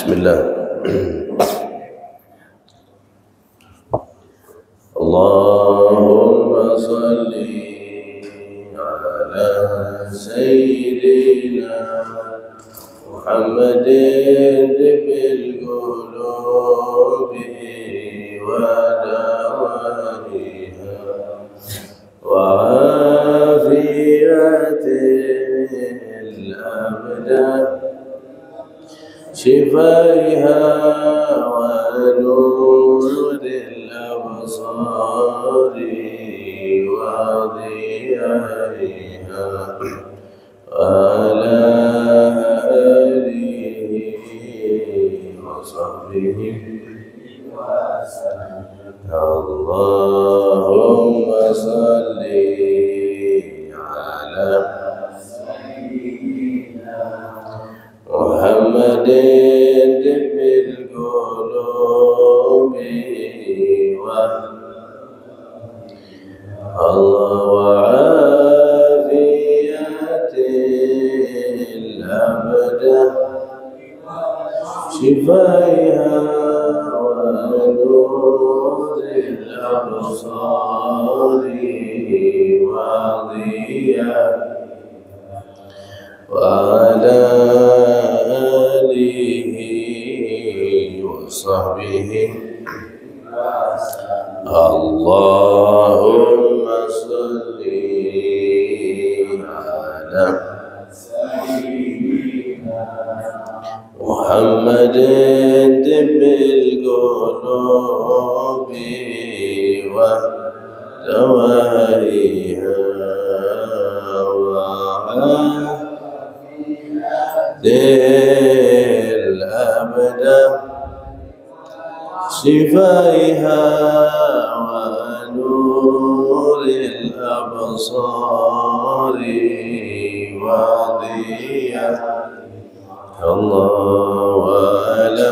Bismillah. Allahumma salli ala Sayyidina Muhammadin bil qulubi wa dawaiha wa afiyatil abdan شفائها ونور الأبصار وضيائها وعلى آله وصحبه اللهم صل على محمد طب القلوب وعافية الأبدان شفائها ونور الأبصار وضياء وعلى آله وصحبه اللهم صل على محمد طب القلوب ودوائها الأبدان شفائها ونور الأبصار وضياء الله وعلى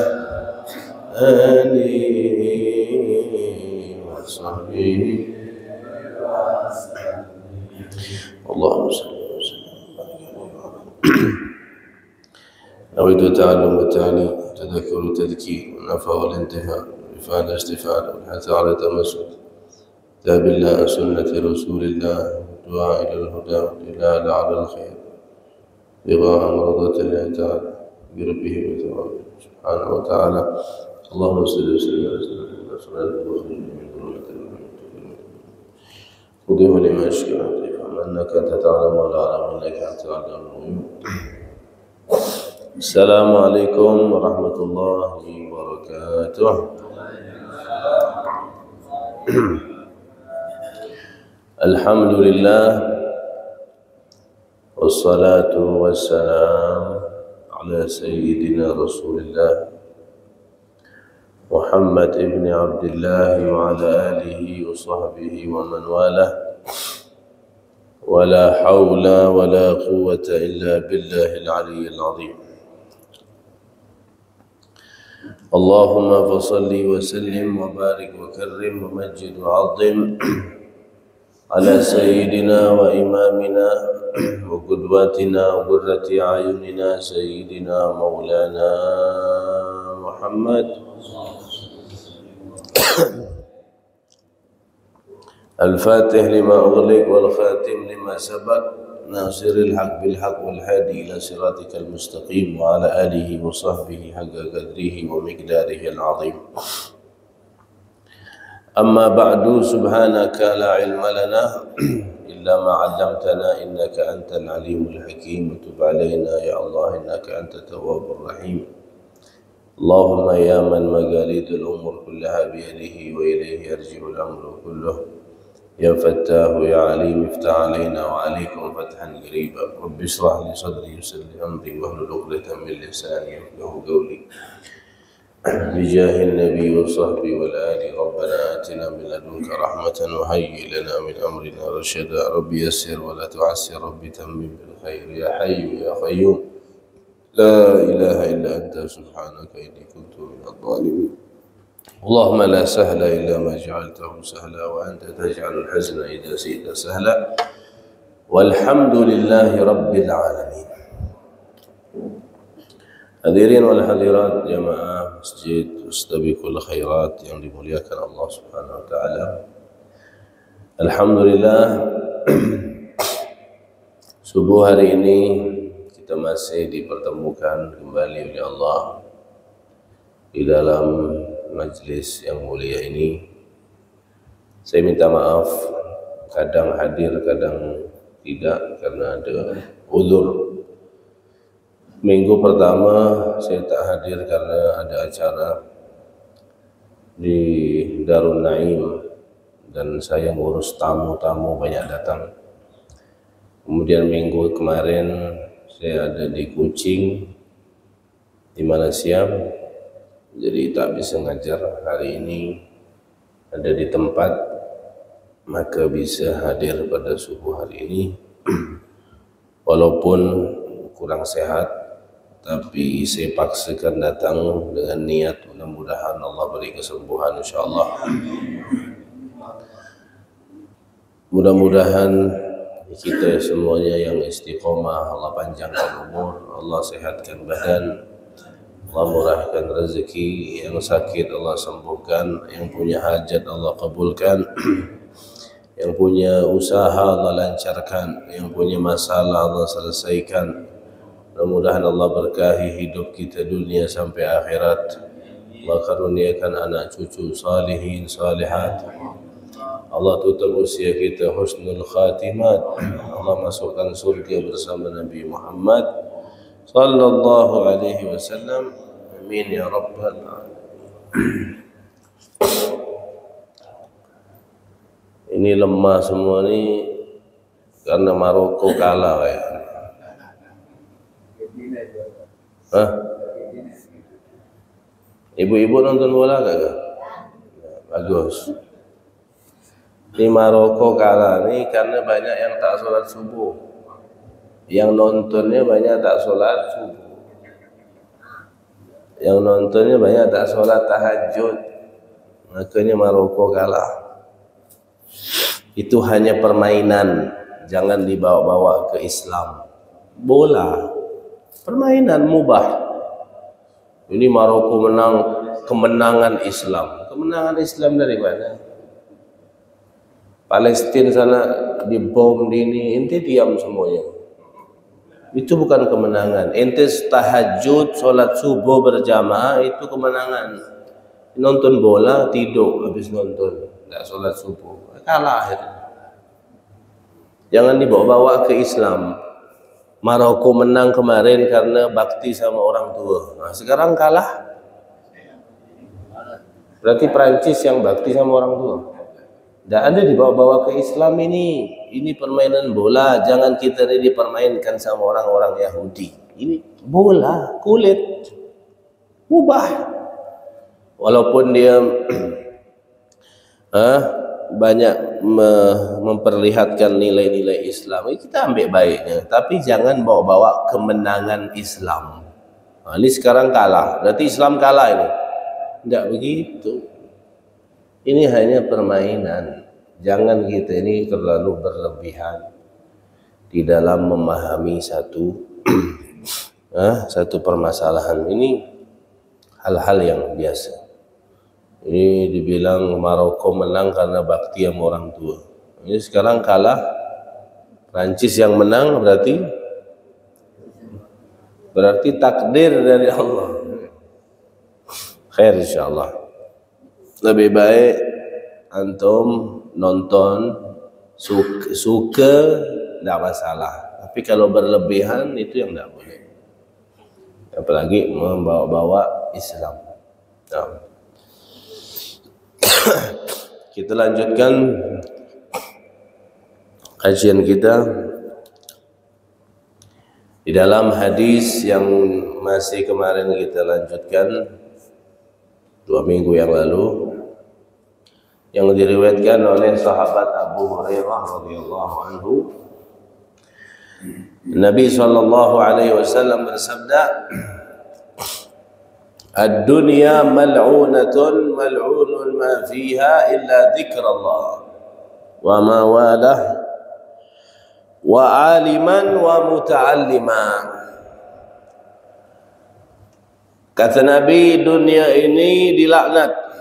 آله وصحبه اللهم صل نريد تعلم والتعليم تذكر والتذكير والنفع والانتفاع والإفادة والاستفادة والحث على التمسك كتاب الله سنة رسول الله والدعاء إلى الهدى والدلالة على الخير ابتغاء مرضات الله تعالى بربه وثوابه سبحانه وتعالى اللهم صل وسلم على سيدنا صلاة وخير من ذرية خذه لما يشكر انك انت تعلم ولا اعلم انك انت تعلم الغيوب. السلام عليكم ورحمة الله وبركاته. الحمد لله والصلاة والسلام على سيدنا رسول الله محمد ابن عبد الله وعلى آله وصحبه ومن والاه ولا حول ولا قوة إلا بالله العلي العظيم. اللهم فصل وسلم وبارك وكرم ومجد وعظم على سيدنا وإمامنا وقدوتنا وقرة أعيننا سيدنا مولانا محمد الفاتح لما أغلق والخاتم لما سبق ناصر الحق بالحق والهادي إلى صراطك المستقيم وعلى آله وصحبه حق قدره ومقداره العظيم. أما بعد سبحانك لا علم لنا إلا ما علمتنا إنك أنت العليم الحكيم وتب علينا يا الله إنك أنت التواب الرحيم. اللهم يا من مقاليد الأمور كلها بيده وإليه يرجع الأمر كله يا فتاه يا عليم افتح علينا وعليكم فتحا قريبا رب اشرح لي صدري ويسر لي أمري واحلل عقدة من لساني يفقهوا قولي بجاه النبي وصحبه والآل. ربنا آتنا من لدنك رحمة وهيئ لنا من أمرنا رشدا رب يسر ولا تعسر رب تمم بالخير يا حي يا قيوم لا إله إلا أنت سبحانك إني كنت من الظالمين. اللهم لا سهل إلا ما جعلته سهلا وأنت تجعل الحزن إذا شئت سهلا والحمد لله رب العالمين. Hadirin wal hadirat jamaah Masjid Mustabiqul Khairat yang dimuliakan Allah Subhanahu wa taala. Alhamdulillah, subuh hari ini kita masih dipertemukan kembali oleh Allah di dalam majlis yang mulia ini. Saya minta maaf, kadang hadir, kadang tidak karena ada uzur. Minggu pertama saya tak hadir karena ada acara di Darun Naim dan saya ngurus tamu-tamu banyak datang. Kemudian minggu kemarin saya ada di Kuching di Malaysia, jadi tak bisa ngajar. Hari ini ada di tempat, maka bisa hadir pada subuh hari ini. Walaupun kurang sehat, tapi saya paksakan datang dengan niat mudah-mudahan Allah beri kesembuhan insyaallah. Mudah-mudahan kita semuanya yang istiqomah, Allah panjangkan umur, Allah sehatkan badan, Allah murahkan rezeki, yang sakit Allah sembuhkan, yang punya hajat Allah kabulkan, yang punya usaha Allah lancarkan, yang punya masalah Allah selesaikan. Mudah-mudahan Allah berkahi hidup kita dunia sampai akhirat. Allah karuniakan anak cucu salihin salihat. Allah tutup usia kita husnul khatimat. Allah masukkan surga bersama Nabi Muhammad sallallahu alaihi wasallam. Amin ya rabbal alamin. Ini lemah semua ni karena Maroko kalah ya. Ibu-ibu nonton bola kagak? Bagus. Di Maroko kalah ni karena banyak yang tak sholat subuh. Yang nontonnya banyak tak sholat subuh. Yang nontonnya banyak tak sholat tahajud. Makanya Maroko kalah. Itu hanya permainan, jangan dibawa-bawa ke Islam. Bola permainan mubah. Ini Maroko menang, kemenangan Islam. Kemenangan Islam dari mana? Palestina sana dibom di ini, ente diam semuanya. Itu bukan kemenangan. Ente tahajud, sholat subuh berjamaah, itu kemenangan. Nonton bola, tidur habis nonton, tidak sholat subuh, kalah akhirnya. Jangan dibawa-bawa ke Islam. Maroko menang kemarin karena bakti sama orang tua. Nah, sekarang kalah. Berarti Prancis yang bakti sama orang tua. Tidak ada dibawa-bawa ke Islam ini. Ini permainan bola. Jangan kita ini dipermainkan sama orang-orang Yahudi. Ini bola, kulit. Mubah. Walaupun dia banyak memperlihatkan nilai-nilai Islam, kita ambil baiknya, tapi jangan bawa-bawa kemenangan Islam. Nah, ini sekarang kalah, berarti Islam kalah ini. Tidak begitu. Ini hanya permainan. Jangan kita ini terlalu berlebihan di dalam memahami satu permasalahan. Ini hal-hal yang biasa. Ini dibilang Maroko menang karena bakti sama orang tua. Ini sekarang kalah, Prancis yang menang, berarti takdir dari Allah. Khair insyaallah. Lebih baik antum nonton suka tidak masalah. Tapi kalau berlebihan itu yang tidak boleh. Apalagi membawa-bawa Islam. Nah. Kita lanjutkan kajian kita di dalam hadis yang masih kemarin kita lanjutkan 2 minggu yang lalu, yang diriwayatkan oleh sahabat Abu Hurairah radhiyallahu anhu. Nabi sallallahu alaihi wasallam bersabda, "Ad-dunya mal'unatun mal'unun ma fiha illa dzikrullah wa ma walah wa aliman wa muta'allima." Kata Nabi, dunia ini dilaknat.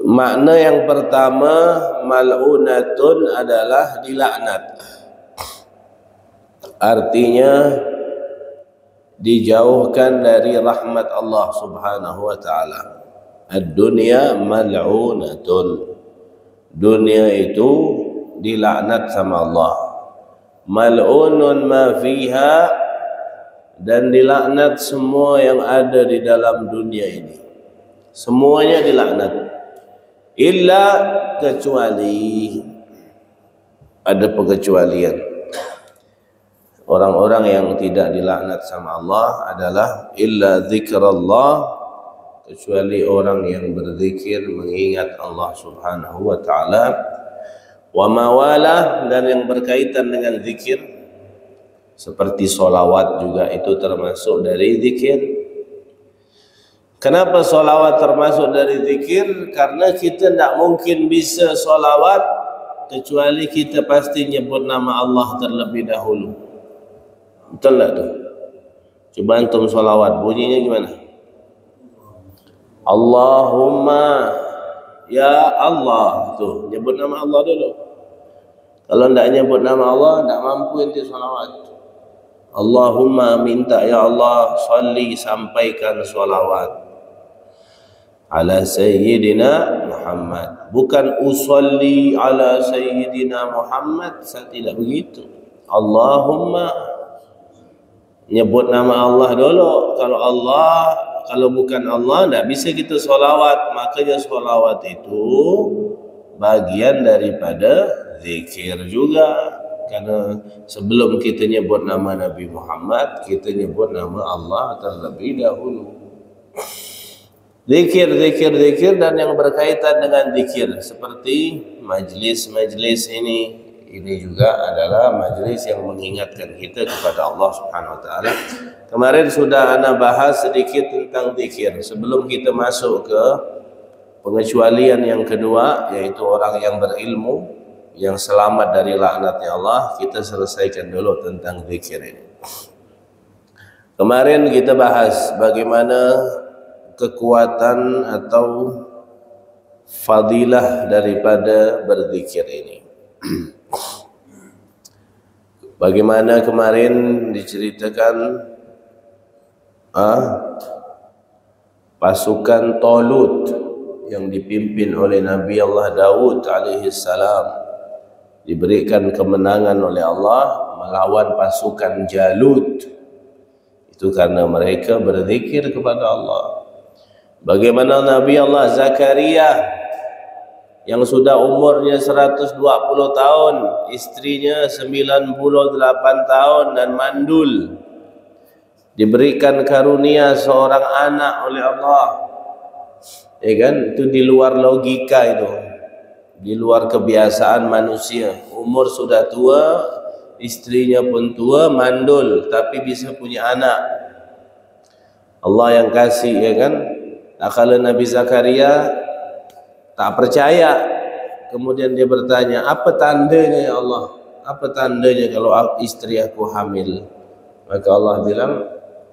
Makna yang pertama, mal'unatun adalah dilaknat. Artinya dijauhkan dari rahmat Allah Subhanahu wa taala. Ad-dunya mal'unatun. Dunia itu dilaknat sama Allah. Mal'unun ma fiha, dan dilaknat semua yang ada di dalam dunia ini. Semuanya dilaknat. Illa, kecuali, ada pengecualian. Orang-orang yang tidak dilaknat sama Allah adalah illa zikrullah, kecuali orang yang berzikir mengingat Allah Subhanahu wa taala, wa mawalah, dan yang berkaitan dengan zikir seperti solawat juga itu termasuk dari zikir. Kenapa solawat termasuk dari zikir? Karena kita tidak mungkin bisa solawat kecuali kita pasti nyebut nama Allah terlebih dahulu. Betul tak tu? Coba antum solawat, bunyinya gimana? Allahumma, ya Allah. Tuh, nyebut nama Allah dulu. Kalau tidak nyebut nama Allah, tidak mampu ente solawat. Allahumma, minta ya Allah, salli, sampaikan solawat ala Sayyidina Muhammad. Bukan usalli ala Sayyidina Muhammad, saya tidak begitu. Allahumma, nyebut nama Allah dulu. Kalau bukan Allah, tidak bisa kita solawat. Makanya solawat itu bagian daripada zikir juga. Karena sebelum kita nyebut nama Nabi Muhammad, kita nyebut nama Allah terlebih dahulu. Zikir, dan yang berkaitan dengan zikir seperti majlis-majlis ini juga adalah majlis yang mengingatkan kita kepada Allah Subhanahu wa taala. Kemarin sudah ana bahas sedikit tentang zikir. Sebelum kita masuk ke pengecualian yang kedua, yaitu orang yang berilmu yang selamat dari laknatnya Allah, kita selesaikan dulu tentang zikir ini. Kemarin kita bahas bagaimana kekuatan atau fadilah daripada berzikir ini. Bagaimana kemarin diceritakan pasukan Talut yang dipimpin oleh Nabi Allah Daud alaihi salam diberikan kemenangan oleh Allah melawan pasukan Jalut. Itu karena mereka berzikir kepada Allah. Bagaimana Nabi Allah Zakaria yang sudah umurnya 120 tahun, istrinya 98 tahun dan mandul, diberikan karunia seorang anak oleh Allah. Ya kan? Itu di luar logika itu. Di luar kebiasaan manusia. Umur sudah tua, istrinya pun tua, mandul, tapi bisa punya anak. Allah yang kasih, ya kan? Kalau Nabi Zakaria tak percaya, kemudian dia bertanya, apa tandanya ya Allah? Apa tandanya kalau istri aku hamil? Maka Allah bilang,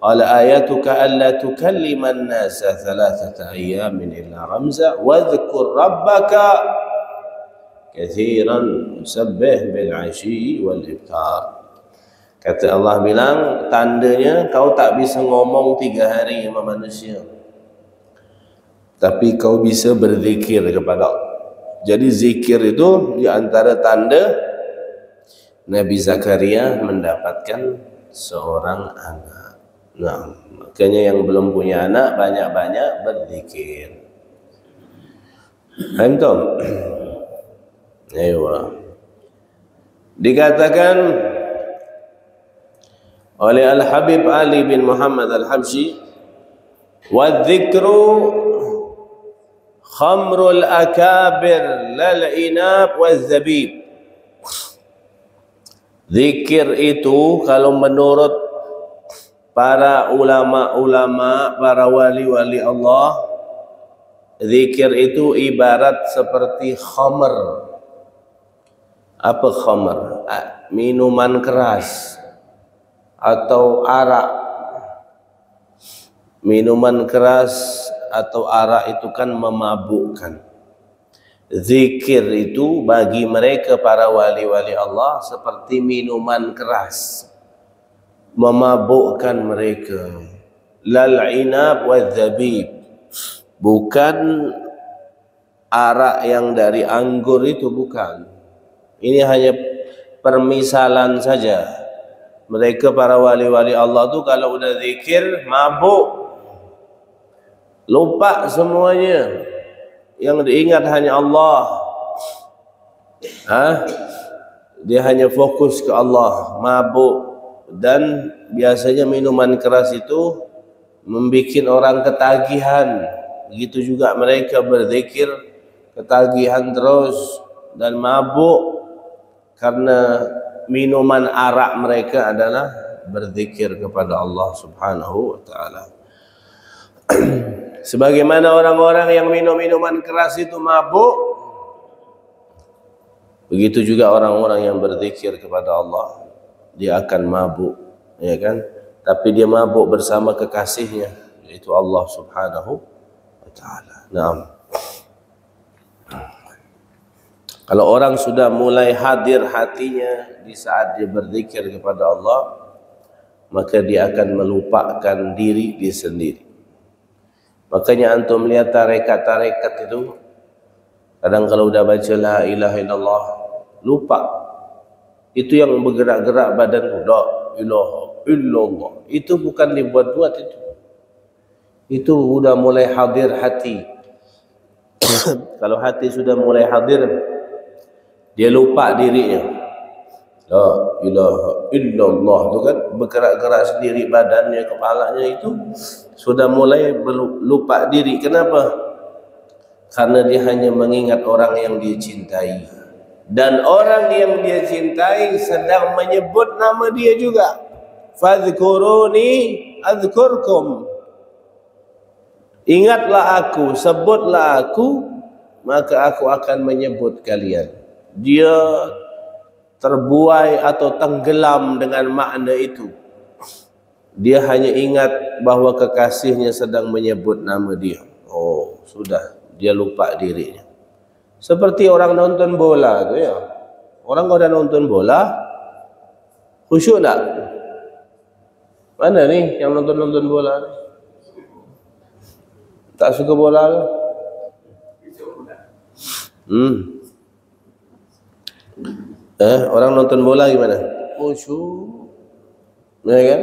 qala ayatuka alla tukalliman nasa thalathata ayyamin illa ramza wadhkur rabbaka kathiran sabbih bil ashi wal ibkar. Kata Allah bilang, tandanya kau tak bisa ngomong 3 hari sama manusia, tapi kau bisa berzikir kepada Allah. Jadi zikir itu di antara tanda Nabi Zakaria mendapatkan seorang anak. Nah, makanya yang belum punya anak banyak-banyak berzikir. Antum? Ayo. Dikatakan oleh Al-Habib Ali bin Muhammad Al-Habsyi, wa dzikru khamrul akabir lal inab waz zabib. Zikir itu kalau menurut para ulama-ulama, para wali-wali Allah, zikir itu ibarat seperti khamr. Apa khamr? Minuman keras atau arak. Minuman keras atau arak itu kan memabukkan. Zikir itu bagi mereka para wali-wali Allah seperti minuman keras, memabukkan mereka. Lal inab wa zabib, bukan arak yang dari anggur itu, bukan. Ini hanya permisalan saja. Mereka para wali-wali Allah tu kalau udah zikir mabuk, lupa semuanya. Yang diingat hanya Allah. Dia hanya fokus ke Allah, mabuk. Dan biasanya minuman keras itu membuat orang ketagihan. Begitu juga mereka berzikir, ketagihan terus dan mabuk, karena minuman arak mereka adalah berzikir kepada Allah Subhanahu wa ta'ala. Sebagaimana orang-orang yang minum minuman keras itu mabuk, begitu juga orang-orang yang berzikir kepada Allah, dia akan mabuk, ya kan? Tapi dia mabuk bersama kekasihnya, yaitu Allah Subhanahu wa ta'ala. Naam. Kalau orang sudah mulai hadir hatinya di saat dia berzikir kepada Allah, maka dia akan melupakan diri dia sendiri. Makanya antum lihat tarekat-tarekat itu, kadang kalau udah baca la ilaha illallah, lupa. Itu yang bergerak-gerak badan, la ilaha illallah. Itu bukan dibuat-buat itu. Itu udah mulai hadir hati. Kalau hati sudah mulai hadir, dia lupa dirinya. La ilaha illallah itu kan bergerak-gerak sendiri badannya, kepalanya itu sudah mulai lupa diri. Kenapa? Karena dia hanya mengingat orang yang dia cintai. Dan orang yang dia cintai sedang menyebut nama dia juga. Fadhkuruni adzkurkum. Ingatlah aku, sebutlah aku, maka aku akan menyebut kalian. Dia terbuai atau tenggelam dengan makna itu. Dia hanya ingat bahwa kekasihnya sedang menyebut nama dia. Oh, sudah, dia lupa dirinya. Seperti orang nonton bola tu ya. Orang kalau dah nonton bola, khusyuk tak? Mana ni yang nonton bola ni? Tak suka bola ke? Orang nonton bola gimana? Khusyuk, ya kan?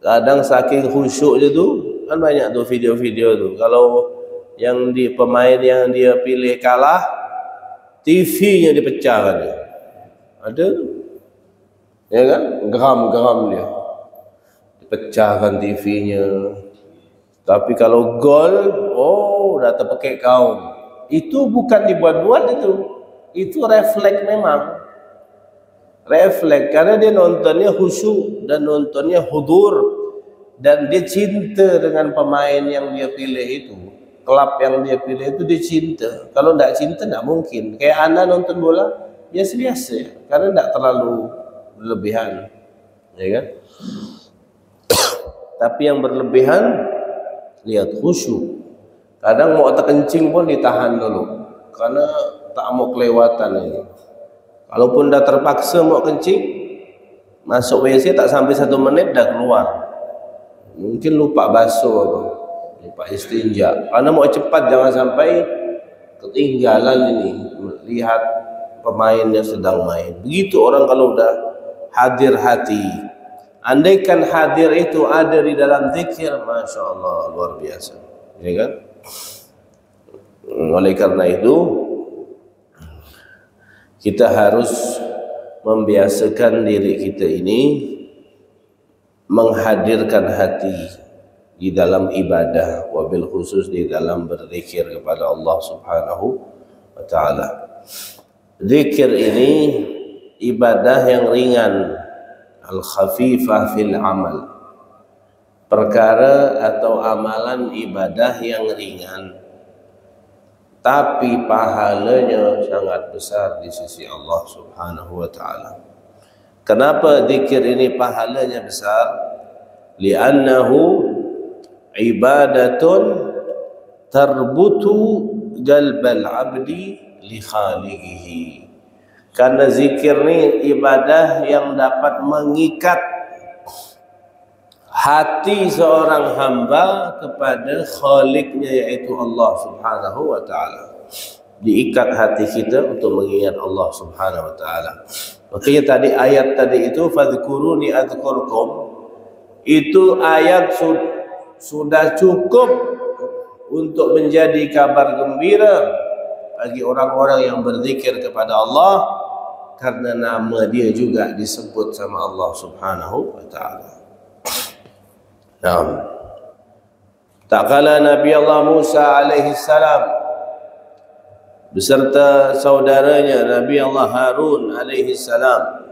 Kadang saking khusyuknya tu, kan banyak tu video-video tu. Kalau yang di pemain yang dia pilih kalah, TV-nya dipecahkan dia. Ada, ya kan? Geram-geram dia, dipecahkan TV-nya. Tapi kalau gol, oh, dah terpekik kaum. Itu bukan dibuat-buat itu. Itu refleks memang. Refleks, karena dia nontonnya khusyuk dan nontonnya hudur. Dan dia cinta dengan pemain yang dia pilih itu. Klub yang dia pilih itu dia cinta. Kalau tidak cinta tidak mungkin. Kayak anda nonton bola biasa-biasa, karena tidak terlalu berlebihan, ya kan? Tapi yang berlebihan, lihat khusyuk. Kadang mau terkencing pun ditahan dulu, karena tak mau kelewatan ini. Kalaupun dah terpaksa mau kencing, masuk WC tak sampai 1 menit dah keluar. Mungkin lupa basuh apa, lupa istinja. Karena mau cepat, jangan sampai ketinggalan ini lihat pemainnya sedang main. Begitu orang kalau udah hadir hati. Andaikan hadir itu ada di dalam zikir, Masya Allah, luar biasa, ya kan? Oleh karena itu, kita harus membiasakan diri kita ini menghadirkan hati di dalam ibadah, wabil khusus di dalam berzikir kepada Allah Subhanahu wa ta'ala. Zikir ini ibadah yang ringan, al-khafifah fil amal, perkara atau amalan ibadah yang ringan, tapi pahalanya sangat besar di sisi Allah Subhanahu wa ta'ala. Kenapa zikir ini pahalanya besar? Li'annahu ibadatun tarbutu qalbal abdi li khaliqihi. Karena zikir ni ibadah yang dapat mengikat hati seorang hamba kepada Khaliqnya, yaitu Allah Subhanahu wa ta'ala. Diikat hati kita untuk mengingat Allah Subhanahu wa ta'ala. Makanya tadi ayat tadi itu fadhkuruni adzkurkum, itu ayat sudah cukup untuk menjadi kabar gembira bagi orang-orang yang berzikir kepada Allah, karena nama dia juga disebut sama Allah Subhanahu wa ta'ala. Tak kala Nabi Allah Musa alaihi salam beserta saudaranya Nabi Allah Harun alaihi salam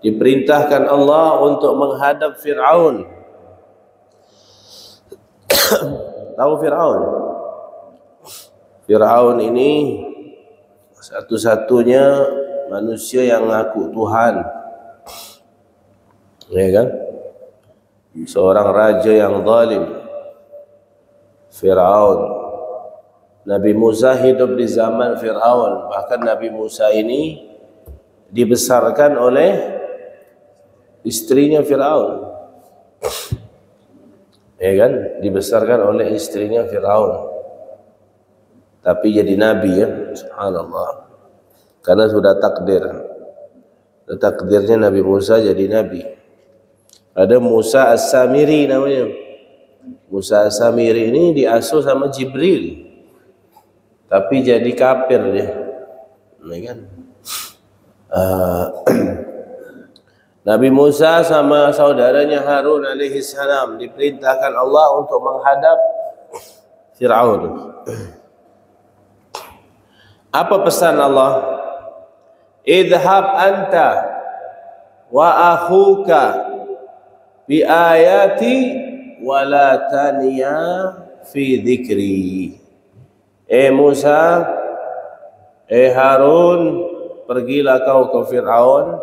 diperintahkan Allah untuk menghadap Fir'aun. Tahu Fir'aun? Fir'aun ini satu-satunya manusia yang ngaku Tuhan, ya kan? Seorang raja yang zalim, Fir'aun. Nabi Musa hidup di zaman Fir'aun. Bahkan Nabi Musa ini dibesarkan oleh istrinya Fir'aun, ya kan? Dibesarkan oleh istrinya Fir'aun, tapi jadi nabi, ya, subhanallah. Karena sudah takdirnya Nabi Musa jadi nabi. Ada Musa As-Samiri namanya. Musa As-Samiri ini diasuh sama Jibril, tapi jadi kafir dia, ya kan? Nabi Musa sama saudaranya Harun alaihi salam diperintahkan Allah untuk menghadap Fir'aun. Apa pesan Allah? Idhab anta wa akhuka bi ayati wa la taniya fi dhikri. Musa, Harun, pergilah kau ke Fir'aun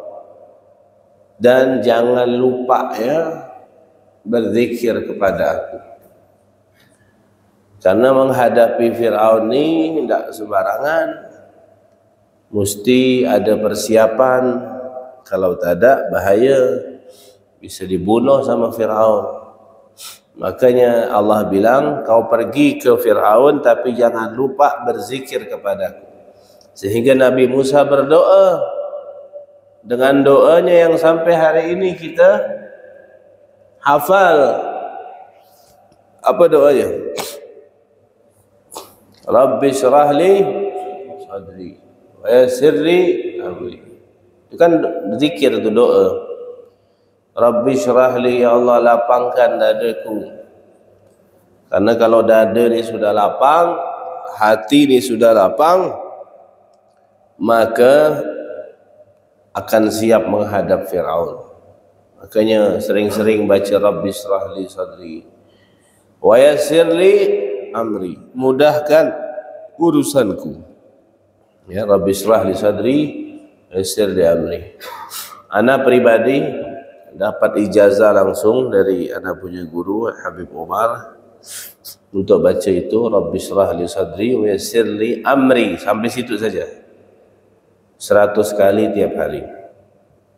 dan jangan lupa, ya, berzikir kepada aku. Karena menghadapi Fir'aun ini tidak sembarangan, mesti ada persiapan. Kalau tak ada, bahaya, bisa dibunuh sama Fir'aun. Makanya Allah bilang, kau pergi ke Fir'aun tapi jangan lupa berzikir kepadaku. Sehingga Nabi Musa berdoa dengan doanya yang sampai hari ini kita hafal. Apa doanya? Rabbi syrah li sadri wa yassir li amri. Itu kan zikir, itu doa. Rabbi syrah li, ya Allah lapangkan dadaku. Karena kalau dada ni sudah lapang, hati ni sudah lapang, maka akan siap menghadap Fir'aun. Makanya sering-sering baca Rabbi syrah li sadri wa yassir li amri, mudahkan urusanku. Ya, Rabbi syrah li sadri wa yassir li amri. Ana pribadi dapat ijazah langsung dari anak punya guru Habib Umar untuk baca itu Rabbi syrah li sadri wa yassir li amri, sampai situ saja 100 kali tiap hari,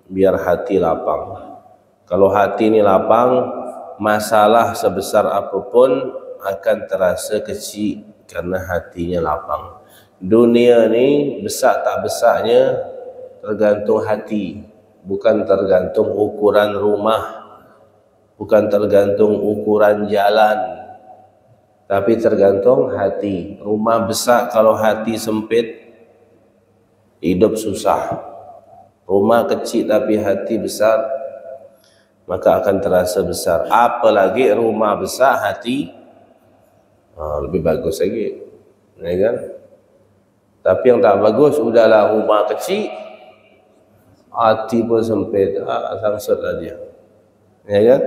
biar hati lapang. Kalau hati ini lapang, masalah sebesar apapun akan terasa kecil karena hatinya lapang. Dunia ni besar tak besarnya tergantung hati. Bukan tergantung ukuran rumah, bukan tergantung ukuran jalan, tapi tergantung hati. Rumah besar kalau hati sempit, hidup susah. Rumah kecil tapi hati besar, maka akan terasa besar. Apalagi rumah besar, hati lebih bagus lagi, ya kan? Tapi yang tak bagus, udahlah rumah kecil, hati pun sempit, sangsutlah dia, ya kan?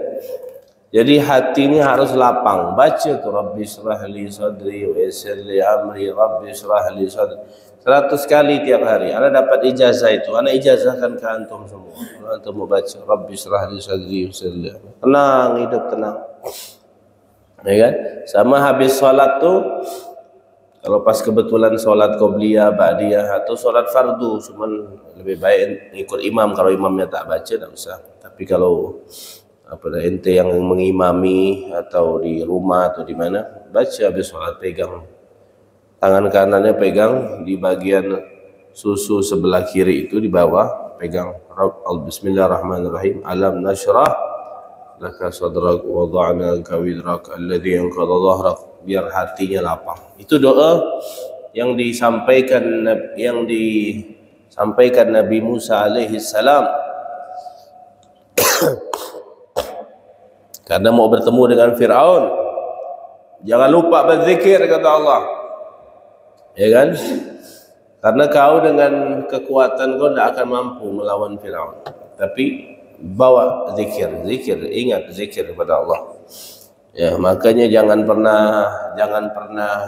Jadi hati ini harus lapang. Baca tu Rabbi syrah li sadri wa yassir li amri, Rabbi syrah li sadri 100 kali tiap hari. Anda dapat ijazah itu. Anda ijazahkan ke antum semua. Antum mau baca Rabbi syrah li sadri wa yassir li amri. Tenang, hidup tenang. Ya kan? Sama habis solat tu, kalau pas kebetulan solat qobliyah, ba'diyah atau solat fardu, cuman lebih baik ikut imam. Kalau imamnya tak baca tak usah. Tapi kalau ente yang mengimami atau di rumah atau di mana, baca habis solat, pegang tangan kanannya, pegang di bagian susu sebelah kiri itu di bawah, pegang Bismillahirrahmanirrahim. Alam nashrah laka sadrak wa wada'na anka wizrak alladhi anqadha dhahrak, biar hatinya lapang. Itu doa yang disampaikan Nabi Musa alaihi salam karena mau bertemu dengan Fir'aun. Jangan lupa berzikir, kata Allah. Ya kan? Karena kau dengan kekuatan kau tidak akan mampu melawan Fir'aun. Tapi bawa zikir, ingat zikir kepada Allah. Ya, makanya jangan pernah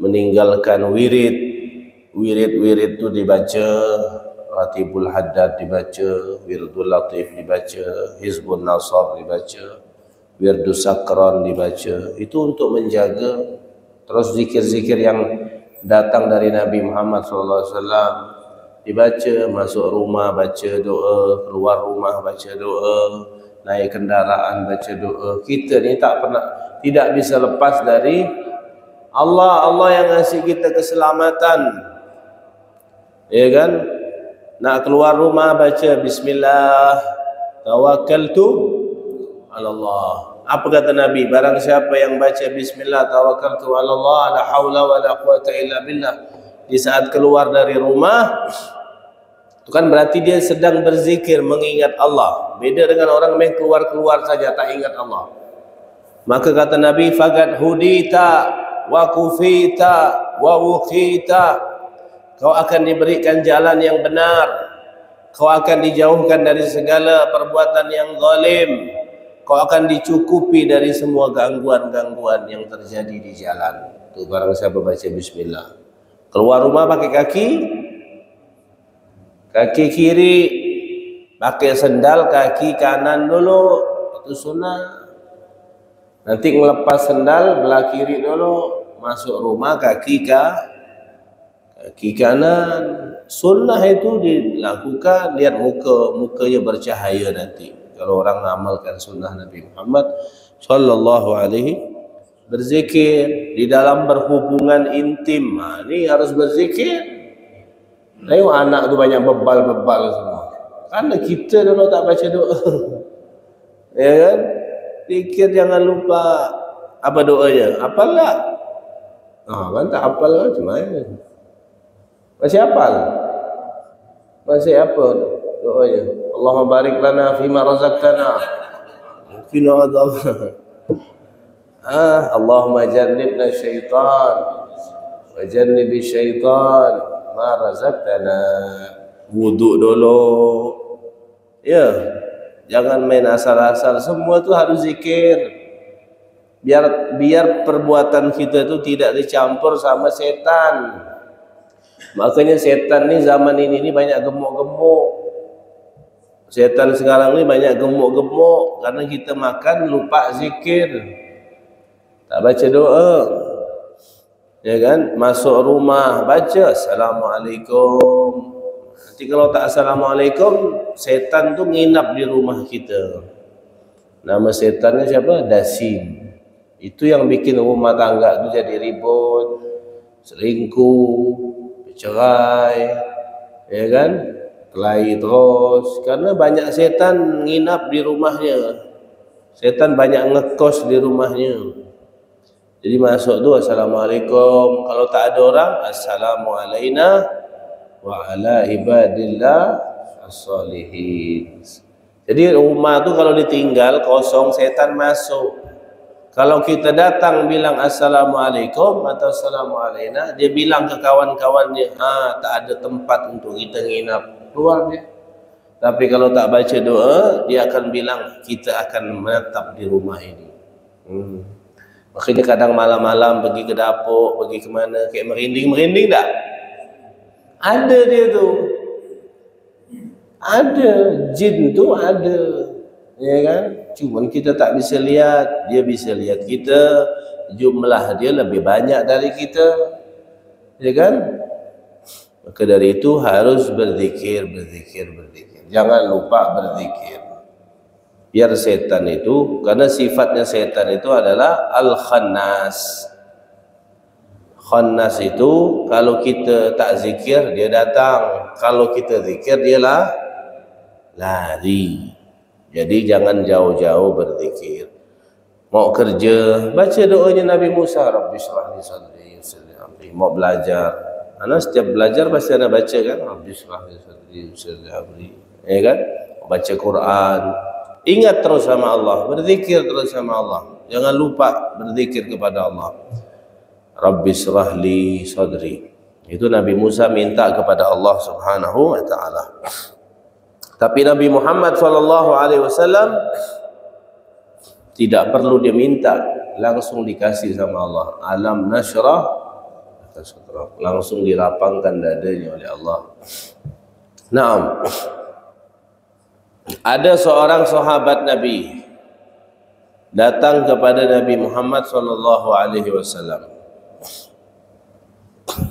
meninggalkan wirid itu dibaca, Ratibul Haddad dibaca, Wirdul Latif dibaca, Hizbun Nasr dibaca, Wirdus Sakran dibaca. Itu untuk menjaga. Terus zikir-zikir yang datang dari Nabi Muhammad SAW dibaca, masuk rumah baca doa, keluar rumah baca doa, naik kendaraan baca doa. Kita ni tidak bisa lepas dari Allah yang ngasih kita keselamatan. Ya kan? Nak keluar rumah baca Bismillah, tawakkaltu ala Allah. Apa kata Nabi? Barang siapa yang baca Bismillah, tawakkaltu ala Allah, la haula wa la quwata illa billah, di saat keluar dari rumah, itu kan berarti dia sedang berzikir, mengingat Allah. Beda dengan orang yang keluar saja tak ingat Allah. Maka kata Nabi, faqad hudita wa kufita wa wuqita, kau akan diberikan jalan yang benar, kau akan dijauhkan dari segala perbuatan yang zalim, kau akan dicukupi dari semua gangguan-gangguan yang terjadi di jalan. Itu barang siapa baca Bismillah. Keluar rumah pakai kaki kiri, pakai sendal kaki kanan dulu, itu sunnah. Nanti ngelepas sendal belah kiri dulu, masuk rumah kaki kanan. Sunnah itu dilakukan, lihat mukanya bercahaya nanti kalau orang amalkan sunnah Nabi Muhammad sallallahu alaihi. Berzikir di dalam berhubungan intim, ini harus berzikir. Tengok anak tu banyak bebal semua, karena kita dulu tak baca doa. Ya kan? Zikir jangan lupa. Apa doanya? Hafal tak? Kan tak hafal lah, macam mana? Masih hafal? Masih apa doanya? Allahumma barik lana fima razaqtana qina adhab. Allahumma jannibna syaitan wa jannibi syaitan ma razaqtana. Wuduk dulu. Ya, jangan main asal-asal. Semua tu harus zikir. Biar perbuatan kita itu tidak dicampur sama setan. Makanya setan ni zaman ini banyak gemuk-gemuk. Setan sekarang ni banyak gemuk-gemuk karena kita makan lupa zikir, tak baca doa. Ya kan? Masuk rumah baca Assalamualaikum. Nanti kalau tak Assalamualaikum, setan tu nginap di rumah kita. Nama setannya siapa? Dasim. Itu yang bikin rumah tangga tu jadi ribut, selingkuh, bercerai, ya kan? Kelahi terus, karena banyak setan nginap di rumahnya. Setan banyak ngekos di rumahnya. Jadi masuk tu Assalamualaikum. Kalau tak ada orang, Assalamualaikum wa ala ibadillah as-salihin. Jadi rumah tu kalau ditinggal kosong, setan masuk. Kalau kita datang bilang Assalamualaikum atau Assalamualaikum, dia bilang ke kawan-kawannya, tak ada tempat untuk kita nginap, keluar dia. Tapi kalau tak baca doa, dia akan bilang kita akan menetap di rumah ini. Makanya kadang malam-malam pergi ke dapur, pergi ke mana, kayak merinding tak? Ada dia tu. Ada jin tu ada. Ya kan? Cuman kita tak bisa lihat, dia bisa lihat kita, jumlah dia lebih banyak dari kita, ya kan? Maka dari itu harus berzikir. Jangan lupa berzikir. Biar setan itu, karena sifatnya setan itu adalah al-khannas. Khannas itu kalau kita tak zikir dia datang, kalau kita zikir dia lari. Jadi jangan jauh-jauh berzikir. Mau kerja, baca doanya Nabi Musa, Rabbi shrah li sadri yassir li amri. Mau belajar, anak setiap belajar pasti ada baca kan, Rabbi shrah li sadri yassir li amri, ya kan? Baca Quran, ingat terus sama Allah, berzikir terus sama Allah. Jangan lupa berzikir kepada Allah. Rabbi shrah li sadri. Itu Nabi Musa minta kepada Allah Subhanahu wa taala. Tapi Nabi Muhammad SAW tidak perlu dia minta, langsung dikasih sama Allah. Alam nashrah, langsung dirapangkan dadanya oleh Allah. Naam. Ada seorang sahabat Nabi datang kepada Nabi Muhammad SAW.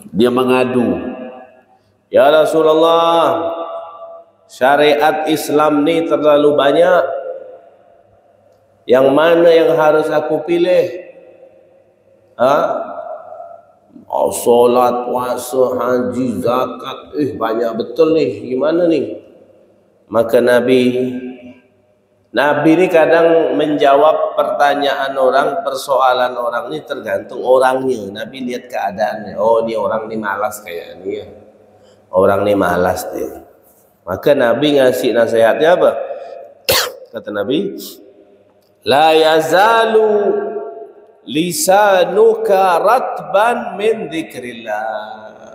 Dia mengadu, ya Rasulullah, syariat Islam ni terlalu banyak. Yang mana yang harus aku pilih? Solat, puasa, haji, zakat, banyak betul nih. Gimana nih? Maka Nabi ni kadang menjawab pertanyaan orang, persoalan orang ni tergantung orangnya. Nabi lihat keadaannya. Oh, ni orang ni malas kayak ni ya. Orang ni malas dia. Maka Nabi ngasih nasihatnya apa? Kata Nabi, la yazalu lisanuka ratban min dzikrillah.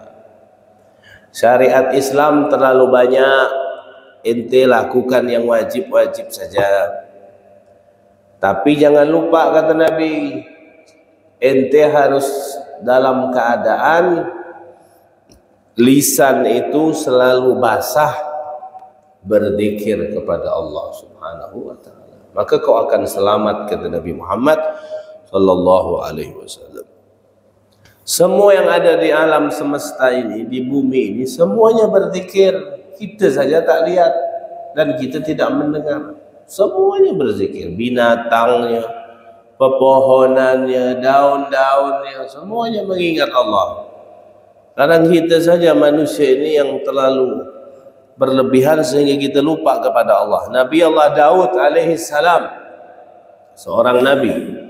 Syariat Islam terlalu banyak, ente lakukan yang wajib-wajib saja. Tapi jangan lupa, kata Nabi, ente harus dalam keadaan lisan itu selalu basah, berzikir kepada Allah Subhanahu wa taala. Maka kau akan selamat, kata Nabi Muhammad sallallahu alaihi wasallam. Semua yang ada di alam semesta ini, di bumi ini, semuanya berzikir. Kita saja tak lihat dan kita tidak mendengar. Semuanya berzikir, binatangnya, pepohonannya, daun-daunnya, semuanya mengingat Allah. Kadang kita saja manusia ini yang terlalu berlebihan sehingga kita lupa kepada Allah. Nabi Allah Daud alaihi salam, seorang nabi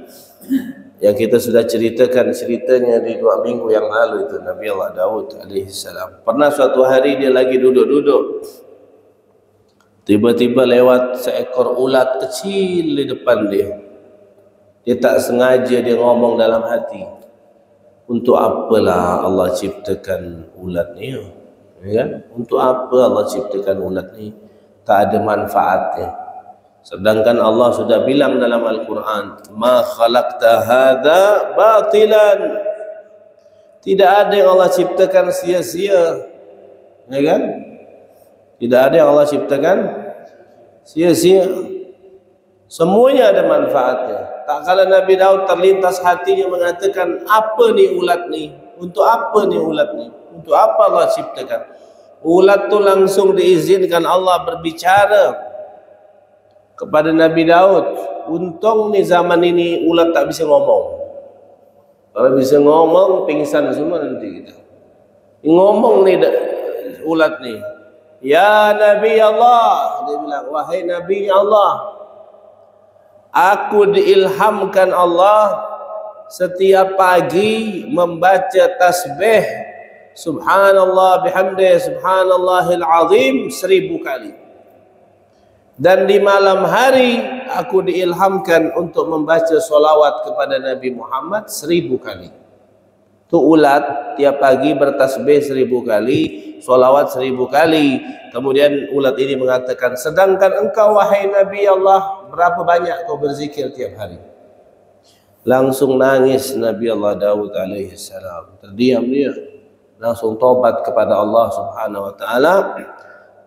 yang kita sudah ceritakan ceritanya di 2 minggu yang lalu itu. Nabi Allah Daud alaihi salam pernah suatu hari dia lagi duduk-duduk, tiba-tiba lewat seekor ulat kecil di depan dia. Dia tak sengaja dia ngomong dalam hati, untuk apalah Allah ciptakan ulat ni? Ya kan? Untuk apa Allah ciptakan ulat ni? Tak ada manfaatnya. Sedangkan Allah sudah bilang dalam Al-Quran, ma khalaqta hadha batilan. Tidak ada yang Allah ciptakan sia-sia, ya kan? Tidak ada yang Allah ciptakan sia-sia. Semuanya ada manfaatnya. Tak kala Nabi Daud terlintas hatinya mengatakan, apa ni ulat ni? Untuk apa ni ulat ni? Untuk apa Allah ciptakan? Ulat tu langsung diizinkan Allah berbicara kepada Nabi Daud. Untung ni zaman ini ulat tak bisa ngomong. Kalau bisa ngomong, pingsan semua nanti kita. Ngomong ni ulat ni, ya Nabi Allah, dia bilang, wahai Nabi Allah, aku diilhamkan Allah setiap pagi membaca tasbih subhanallah bihamdih subhanallahil azim 1000 kali. Dan di malam hari aku diilhamkan untuk membaca solawat kepada Nabi Muhammad 1000 kali. Tu ulat tiap pagi bertasbih 1000 kali, solawat 1000 kali. Kemudian ulat ini mengatakan, sedangkan engkau wahai Nabi Allah, berapa banyak kau berzikir tiap hari? Langsung nangis Nabi Allah Daud alaihi salam. Terdiam dia. Langsung tobat kepada Allah Subhanahu wa taala.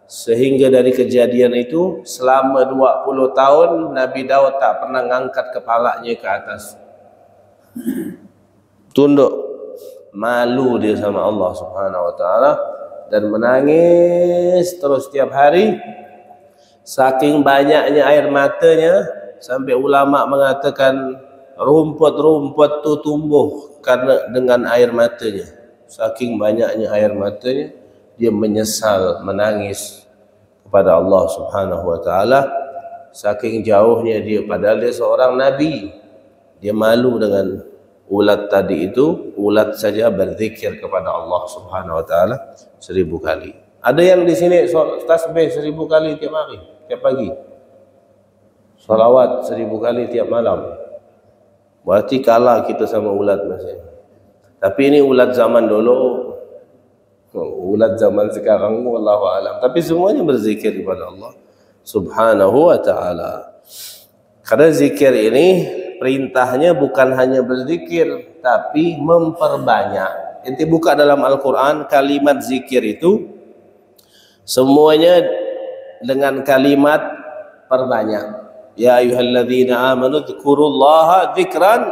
Sehingga dari kejadian itu selama 20 tahun Nabi Daud tak pernah ngangkat kepalanya ke atas. Tunduk, malu dia sama Allah Subhanahu wa taala dan menangis terus setiap hari. Saking banyaknya air matanya sampai ulama mengatakan rumput-rumput itu tumbuh karena dengan air matanya. Saking banyaknya air matanya, dia menyesal, menangis kepada Allah Subhanahu wa taala. Saking jauhnya dia, padahal dia seorang nabi. Dia malu dengan ulat tadi itu. Ulat saja berzikir kepada Allah Subhanahu wa taala 1000 kali. Ada yang di sini tasbih 1000 kali tiap hari, tiap pagi. Salawat 1000 kali tiap malam. Berarti kalah kita sama ulat masih. Tapi ini ulat zaman dulu, ulat zaman sekarang wallahu alam. Tapi semuanya berzikir kepada Allah Subhanahu wa taala. Karena zikir ini perintahnya bukan hanya berzikir, tapi memperbanyak. Inti buka dalam Al-Quran, kalimat zikir itu semuanya dengan kalimat perbanyak. Ya ayyuhalladzina amanu dzkurullaha dzikran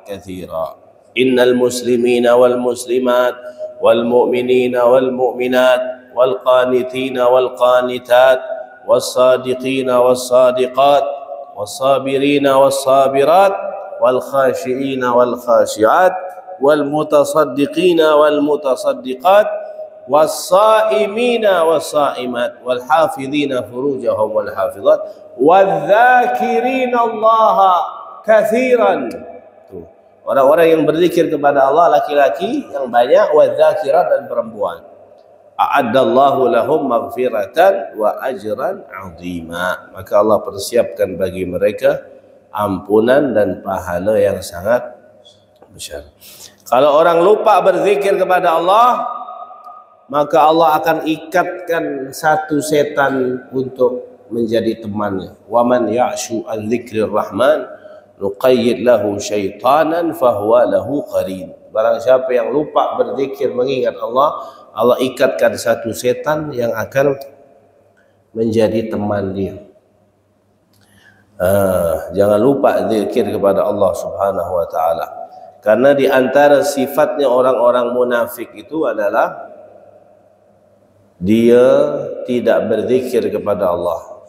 katsira. Innal muslimina wal muslimat wal mu'minina wal mu'minat wal qanitina wal qanitat was sadiqina was sadiqat was sabirina was sabirat wal khashiina wal khashiat wal mutasaddiqina wal mutasaddiqat was saimina was saimat wal hafidhina furujahum wal hafidhat wal dzakirina Allaha katsiran. Orang-orang yang berzikir kepada Allah, laki-laki yang banyak, wa dzakirat, dan perempuan. A'addallahu lahum maghfiratan wa ajran 'azima. Maka Allah persiapkan bagi mereka ampunan dan pahala yang sangat besar. Kalau orang lupa berzikir kepada Allah, maka Allah akan ikatkan satu setan untuk menjadi temannya. Wa man ya'shu an dzikrir rahman nuqayyid lahu syaitanan fahuwa lahu qarin. Barang siapa yang lupa berzikir mengingat Allah, Allah ikatkan satu setan yang akan menjadi teman dia. Jangan lupa zikir kepada Allah Subhanahu wa taala. Karena di antara sifatnya orang-orang munafik itu adalah dia tidak berzikir kepada Allah,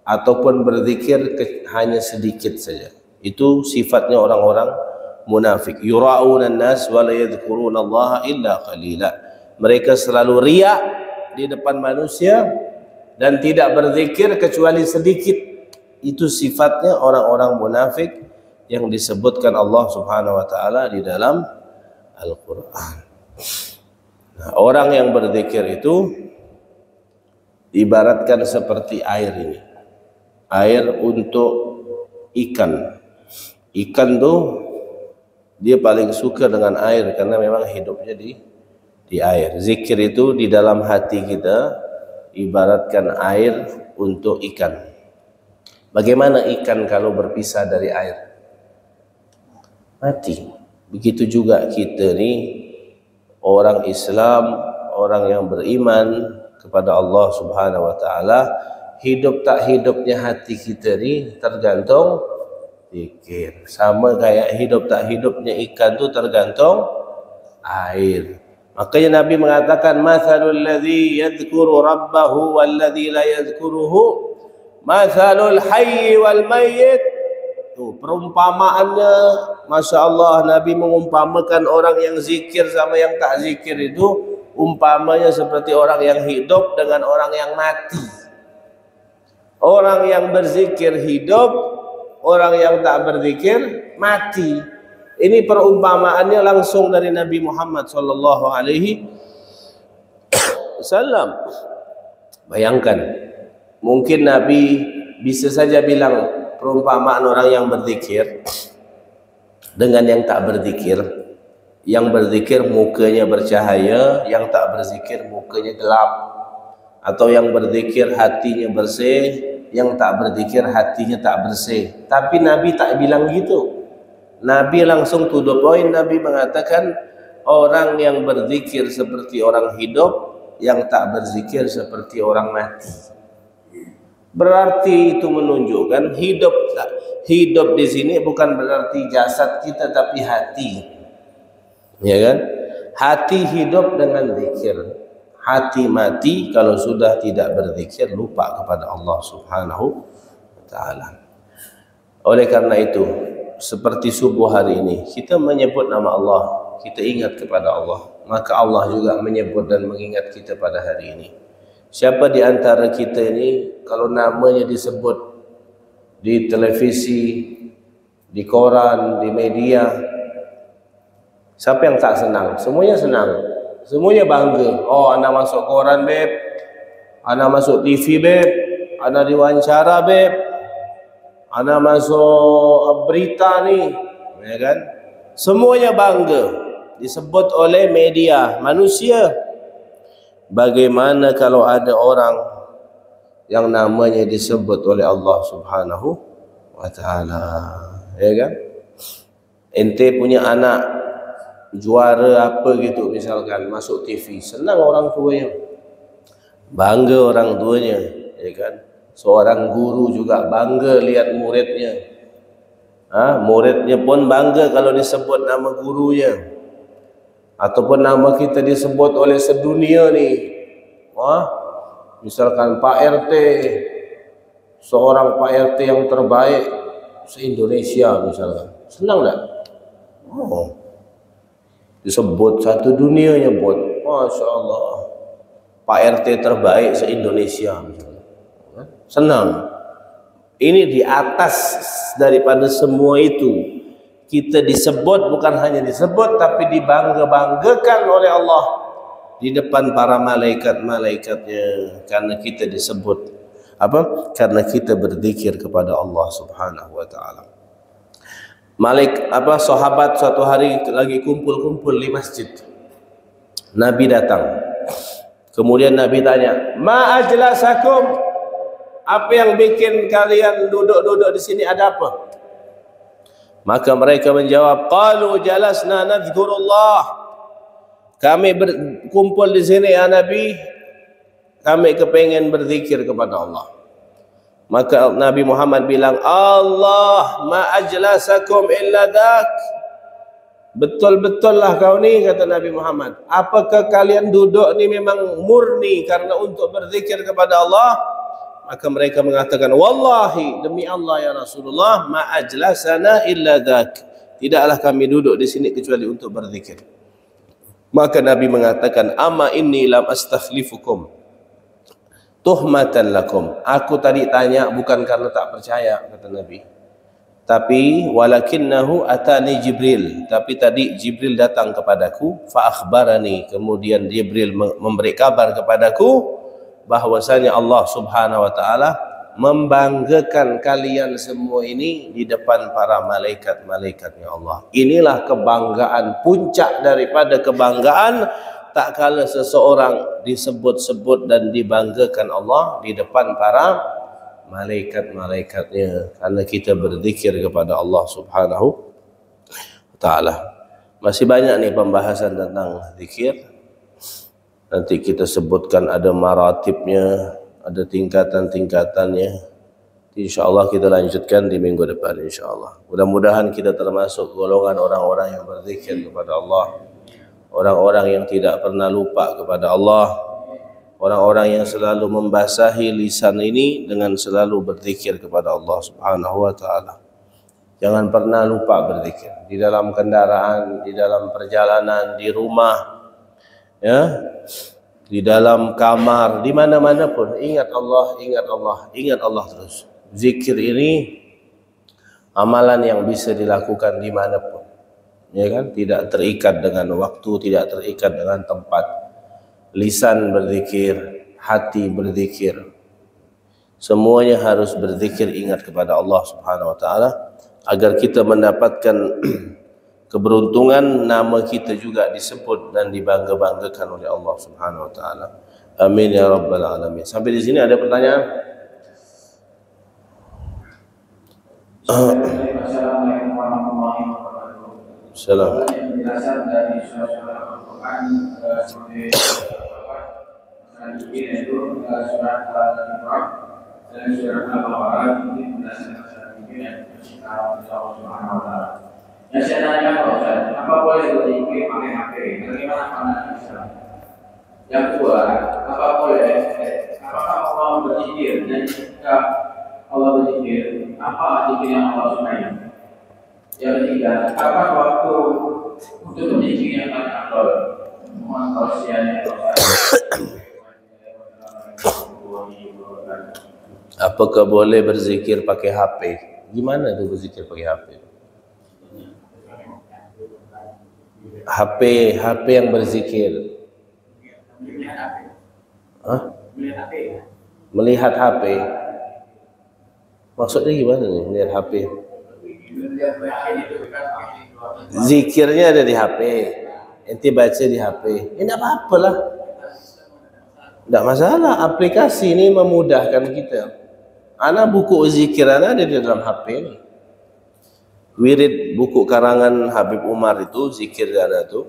ataupun berzikir hanya sedikit saja. Itu sifatnya orang-orang munafik. Yura'unan nas wa la yadhkurunallaha illa qalila. Mereka selalu riya di depan manusia dan tidak berzikir kecuali sedikit. Itu sifatnya orang-orang munafik yang disebutkan Allah Subhanahu wa taala di dalam Al-Qur'an. Nah, orang yang berzikir itu ibaratkan seperti air ini. Air untuk ikan. Ikan tuh dia paling suka dengan air karena memang hidupnya di air. Zikir itu di dalam hati kita ibaratkan air untuk ikan. Bagaimana ikan kalau berpisah dari air? Mati. Begitu juga kita nih orang Islam, orang yang beriman kepada Allah Subhanahu wa taala, hidup tak hidupnya hati kita nih tergantung zikir. Sama kayak hidup tak hidupnya ikan itu tergantung air. Makanya Nabi mengatakan mathalul ladzi yadhkuru rabbahu wal ladzi la yadhkuruhu mathalul hayy wal mayyit. Tuh perumpamaannya, Masya Allah, Nabi mengumpamakan orang yang zikir sama yang tak zikir itu umpamanya seperti orang yang hidup dengan orang yang mati. Orang yang berzikir hidup, orang yang tak berzikir mati. Ini perumpamaannya langsung dari Nabi Muhammad sallallahu alaihi wasallam. Bayangkan, mungkin Nabi bisa saja bilang perumpamaan orang yang berzikir dengan yang tak berzikir. Yang berzikir mukanya bercahaya, yang tak berzikir mukanya gelap. Atau yang berzikir hatinya bersih, yang tak berzikir hatinya tak bersih. Tapi Nabi tak bilang gitu. Nabi langsung to the point. Nabi mengatakan orang yang berzikir seperti orang hidup, yang tak berzikir seperti orang mati. Berarti itu menunjukkan hidup di sini bukan berarti jasad kita tapi hati. Ya kan? Hati hidup dengan zikir. Hati mati kalau sudah tidak berzikir, lupa kepada Allah Subhanahu wa taala. Oleh karena itu, seperti subuh hari ini, kita menyebut nama Allah, kita ingat kepada Allah, maka Allah juga menyebut dan mengingat kita pada hari ini. Siapa di antara kita ini kalau namanya disebut di televisi, di koran, di media, siapa yang tak senang? Semuanya senang, semuanya bangga. Oh, anak masuk koran beb, anak masuk TV beb, anak diwawancara beb, anak masuk berita nih, ya kan? Semuanya bangga disebut oleh media manusia. Bagaimana kalau ada orang yang namanya disebut oleh Allah Subhanahu wa taala, ya kan? Ente punya anak juara apa gitu misalkan masuk TV, senang orang tuanya, bangga orang tuanya, ya kan? Seorang guru juga bangga lihat muridnya, muridnya pun bangga kalau disebut nama gurunya, ataupun nama kita disebut oleh sedunia nih. Misalkan Pak RT, seorang Pak RT yang terbaik se-Indonesia misalkan, senang tak? Disebut satu dunia nyebut, Masya Allah, Pak RT terbaik se-Indonesia misalnya. Senang. Ini di atas daripada semua itu, kita disebut, bukan hanya disebut tapi dibangga-banggakan oleh Allah di depan para malaikat-malaikatnya, karena kita disebut apa? Karena kita berzikir kepada Allah Subhanahu wa taala. Sahabat suatu hari lagi kumpul-kumpul di masjid. Nabi datang. Kemudian Nabi tanya, "Ma ajlasakum?" Apa yang bikin kalian duduk-duduk di sini, ada apa? Maka mereka menjawab, "Qalu jalasna nadhkurullah." Kami berkumpul di sini ya Nabi, kami kepengen berzikir kepada Allah. Maka Nabi Muhammad bilang, "Allah ma ajlasakum illa dak." Betul-betullah kau ni, kata Nabi Muhammad. Apakah kalian duduk ni memang murni karena untuk berzikir kepada Allah? Maka mereka mengatakan, "Wallahi, demi Allah ya Rasulullah, ma ajlasana illa dak." Tidaklah kami duduk di sini kecuali untuk berzikir. Maka Nabi mengatakan, "Amma inni lam astakhlifukum tuhmatan lakum." Aku tadi tanya bukan karena tak percaya, kata Nabi, tapi walakinnahu atani Jibril, tapi tadi Jibril datang kepadaku, fa akhbarani, kemudian Jibril memberi kabar kepadaku bahwasanya Allah Subhanahu wa taala membanggakan kalian semua ini di depan para malaikat-malaikatnya Allah. Inilah kebanggaan, puncak daripada kebanggaan, tak kala seseorang disebut-sebut dan dibanggakan Allah di depan para malaikat-malaikatnya, karena kita berzikir kepada Allah Subhanahu wa taala. Masih banyak nih pembahasan tentang zikir. Nanti kita sebutkan ada maratibnya, ada tingkatan-tingkatannya. InsyaAllah kita lanjutkan di minggu depan insyaAllah. Mudah-mudahan kita termasuk golongan orang-orang yang berzikir kepada Allah, orang-orang yang tidak pernah lupa kepada Allah, orang-orang yang selalu membasahi lisan ini dengan selalu berzikir kepada Allah Subhanahu wa taala. Jangan pernah lupa berzikir di dalam kendaraan, di dalam perjalanan, di rumah, ya, di dalam kamar, di mana-mana pun ingat Allah, ingat Allah, ingat Allah terus. Zikir ini amalan yang bisa dilakukan dimanapun, ya kan? Tidak terikat dengan waktu, tidak terikat dengan tempat. Lisan berzikir, hati berzikir, semuanya harus berzikir, ingat kepada Allah Subhanahu wa taala, agar kita mendapatkan keberuntungan nama kita juga disebut dan dibangga-banggakan oleh Allah Subhanahu wa taala. Amin ya rabbal alamin. Sampai di sini ada pertanyaan? Assalamualaikum warahmatullahi wabarakatuh. Salam. Penjelasan dari surah Al-Quran sebagai Selanjutnya itu surat Al-Imran dan surat Al-Baqarah ini berdasarkan surat ini dan Allah Subhanahu wa taala. Yang saya tanya Pak Ustaz, apa boleh berzikir pakai HP? Bagaimana pandangan Islam? Yang kedua, apakah Allah berzikir dan jika Allah berzikir, apa zikir yang Allah sukai? Yang ketiga, kapan waktu untuk berzikir yang paling afdal? Mohon tausiahnya Pak Ustaz. Apakah boleh berzikir pakai HP? Gimana tuh berzikir pakai HP? HP yang berzikir. Hah? Melihat HP. Maksudnya gimana nih melihat HP? Zikirnya ada di HP. Ente baca di HP. Tidak apa-apa lah. Tidak masalah. Aplikasi ini memudahkan kita. Ana buku zikir ana ada di dalam HP ini. Wirid buku karangan Habib Umar itu zikir ana itu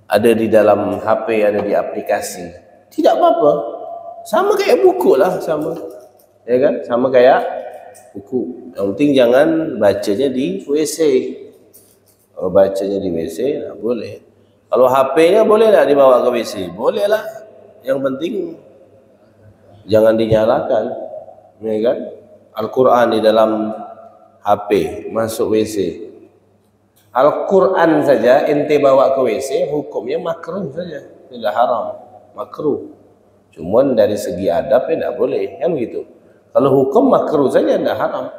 ada di dalam HP, ada di aplikasi. Tidak apa-apa. Sama kayak buku lah, sama. Ya kan? Sama kayak buku. Yang penting jangan bacanya di WC. Kalau bacanya di WC tak boleh. Kalau HP-nya boleh tak dibawa ke WC? Boleh lah. Yang penting jangan dinyalakan. Ya kan? Al-Quran di dalam HP masuk WC. Al-Quran saja ente bawa ke WC hukumnya makruh saja, tidak haram, makruh. Cuman dari segi adab tidak boleh, kan gitu. Kalau hukum makruh saja tidak haram.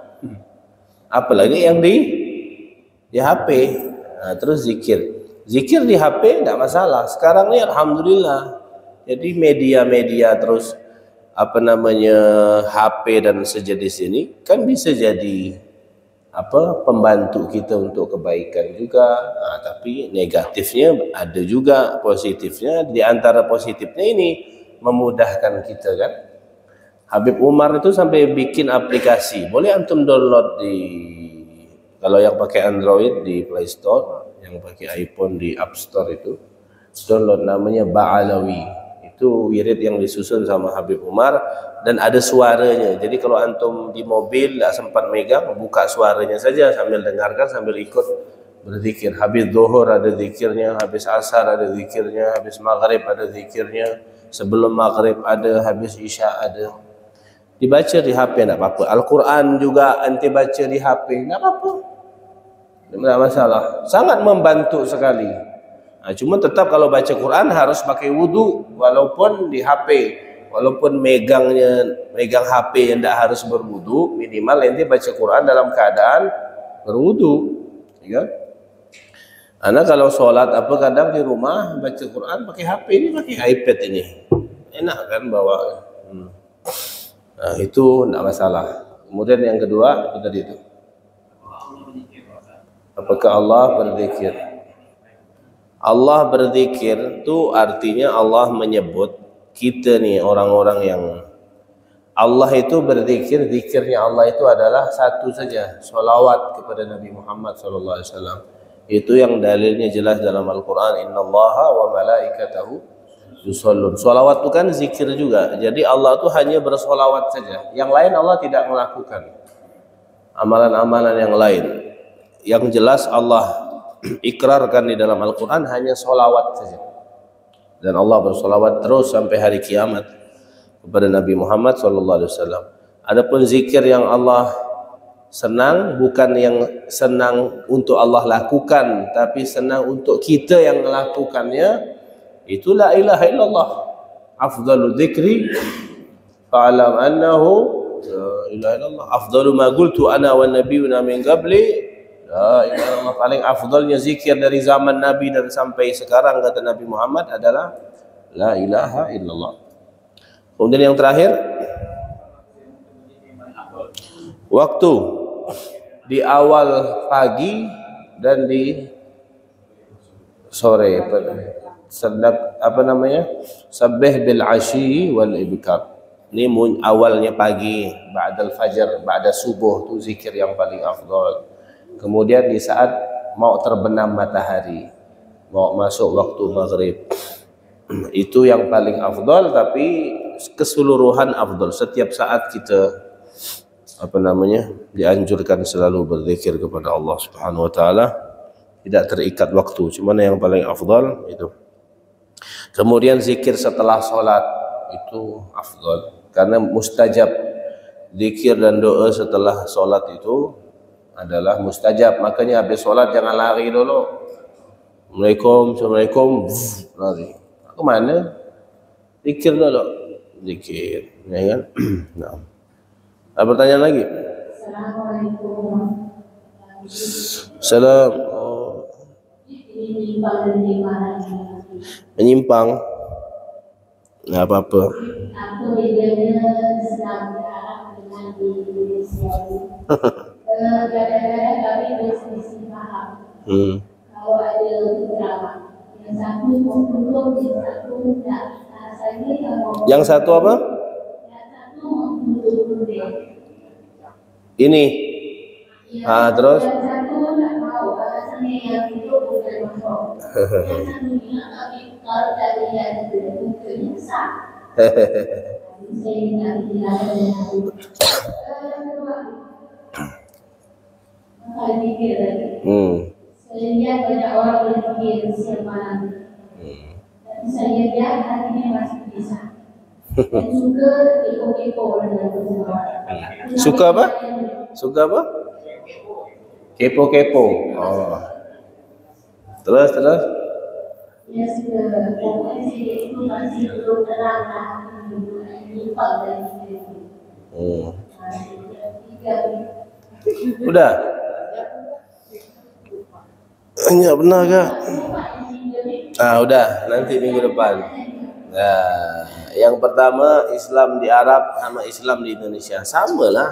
Apalagi yang di HP. Nah, terus zikir di HP tidak masalah. Sekarang ini alhamdulillah. Jadi media-media terus HP dan sejenis ini kan bisa jadi pembantu kita untuk kebaikan juga. Nah, tapi negatifnya ada juga, positifnya. Di antara positifnya ini memudahkan kita kan. Habib Umar itu sampai bikin aplikasi. Boleh antum download kalau yang pakai Android di Play Store, yang pakai iPhone di App Store itu download, namanya Ba'alawi. Itu wirid yang disusun sama Habib Umar dan ada suaranya. Jadi kalau antum di mobil tak sempat megang, buka suaranya saja sambil dengarkan, sambil ikut berzikir. Habis zuhur ada zikirnya, habis asar ada zikirnya, habis maghrib ada zikirnya, sebelum maghrib ada, habis isya ada. Dibaca di HP tak apa-apa. Al-Quran juga ente baca di HP tak apa-apa. Tidak masalah. Sangat membantu sekali. Nah, cuma tetap kalau baca Quran harus pakai wudu walaupun di HP, walaupun megang HP yang tidak harus berwudu, minimal ente baca Quran dalam keadaan berwudu, ya. Anak kalau sholat kadang di rumah baca Quran pakai HP ini, pakai iPad ini, enak kan bawa. Nah, itu tidak masalah. Kemudian yang kedua itu tadi itu. Apakah Allah berzikir? Allah berzikir itu artinya Allah menyebut kita nih orang-orang yang Allah itu berzikir, zikirnya Allah itu adalah satu saja, sholawat kepada Nabi Muhammad SAW. Itu yang dalilnya jelas dalam Al-Quran. Innallaha wa malaikatahu yushollun. Sholawat itu kan zikir juga. Jadi Allah itu hanya bersolawat saja. Yang lain Allah tidak melakukan amalan-amalan yang lain. Yang jelas Allah ikrarkan di dalam Al-Quran hanya sholawat saja. Dan Allah bersolawat terus sampai hari kiamat kepada Nabi Muhammad SAW. Adapun zikir yang Allah senang, bukan yang senang untuk Allah lakukan, tapi senang untuk kita yang melakukannya, itu la ilaha illallah. Afdalu dzikri fa'alam annahu la ilaha illallah. Afdalu ma qultu ana wan nabiyyuna min qabli. La ilaha illallah. Paling afdalnya zikir dari zaman Nabi dan sampai sekarang, kata Nabi Muhammad, adalah la ilaha illallah. Kemudian yang terakhir, waktu di awal pagi dan di sore. Sabbih bil asyi wal ibkar. Ini awalnya pagi, ba'dal fajar, ba'da subuh, itu zikir yang paling afdal. Kemudian di saat mau terbenam matahari, mau masuk waktu maghrib, Itu yang paling afdal, tapi keseluruhan afdal. Setiap saat kita dianjurkan selalu berzikir kepada Allah Subhanahu wa taala, tidak terikat waktu, cuman yang paling afdal itu. Kemudian zikir setelah sholat itu afdal, karena mustajab. Zikir dan doa setelah sholat itu adalah mustajab. Makanya habis sholat jangan lari dulu. Assalamualaikum, lari. Kemana? Zikir dulu. Zikir, ya kan? Nah. Ada pertanyaan lagi? Assalamualaikum. Salam. Menyimpang. Nggak apa-apa. Aku bedanya Islam Arab dengan di Indonesia. Kadang-kadang kami berselisih paham. Kalau ada beberapa, yang satu menghukum, yang satu tidak. Yang satu apa? Yang satu menghukum dia. Ini. Terus? Yang satu tidak mau, alasannya yang itu bukan masuk. Yang satu bilang kami kalau tadi yang itu mungkin sah. Saya tidak bilang yang kedua. Kalau pikir lagi. Saya lihat banyak orang berpikir siapa nanti. Tapi saya lihat hatinya masih bisa. Dan juga kepo-kepo dengan semua. Suka apa? Suka apa? Kepo-kepo. Oh. Terus? Ya sudah, pokoknya saya itu masih belum terang lah. Nyimpang dari itu. Udah? Enggak benar kak? Udah, nanti minggu depan. Nah, yang pertama Islam di Arab sama Islam di Indonesia sama lah,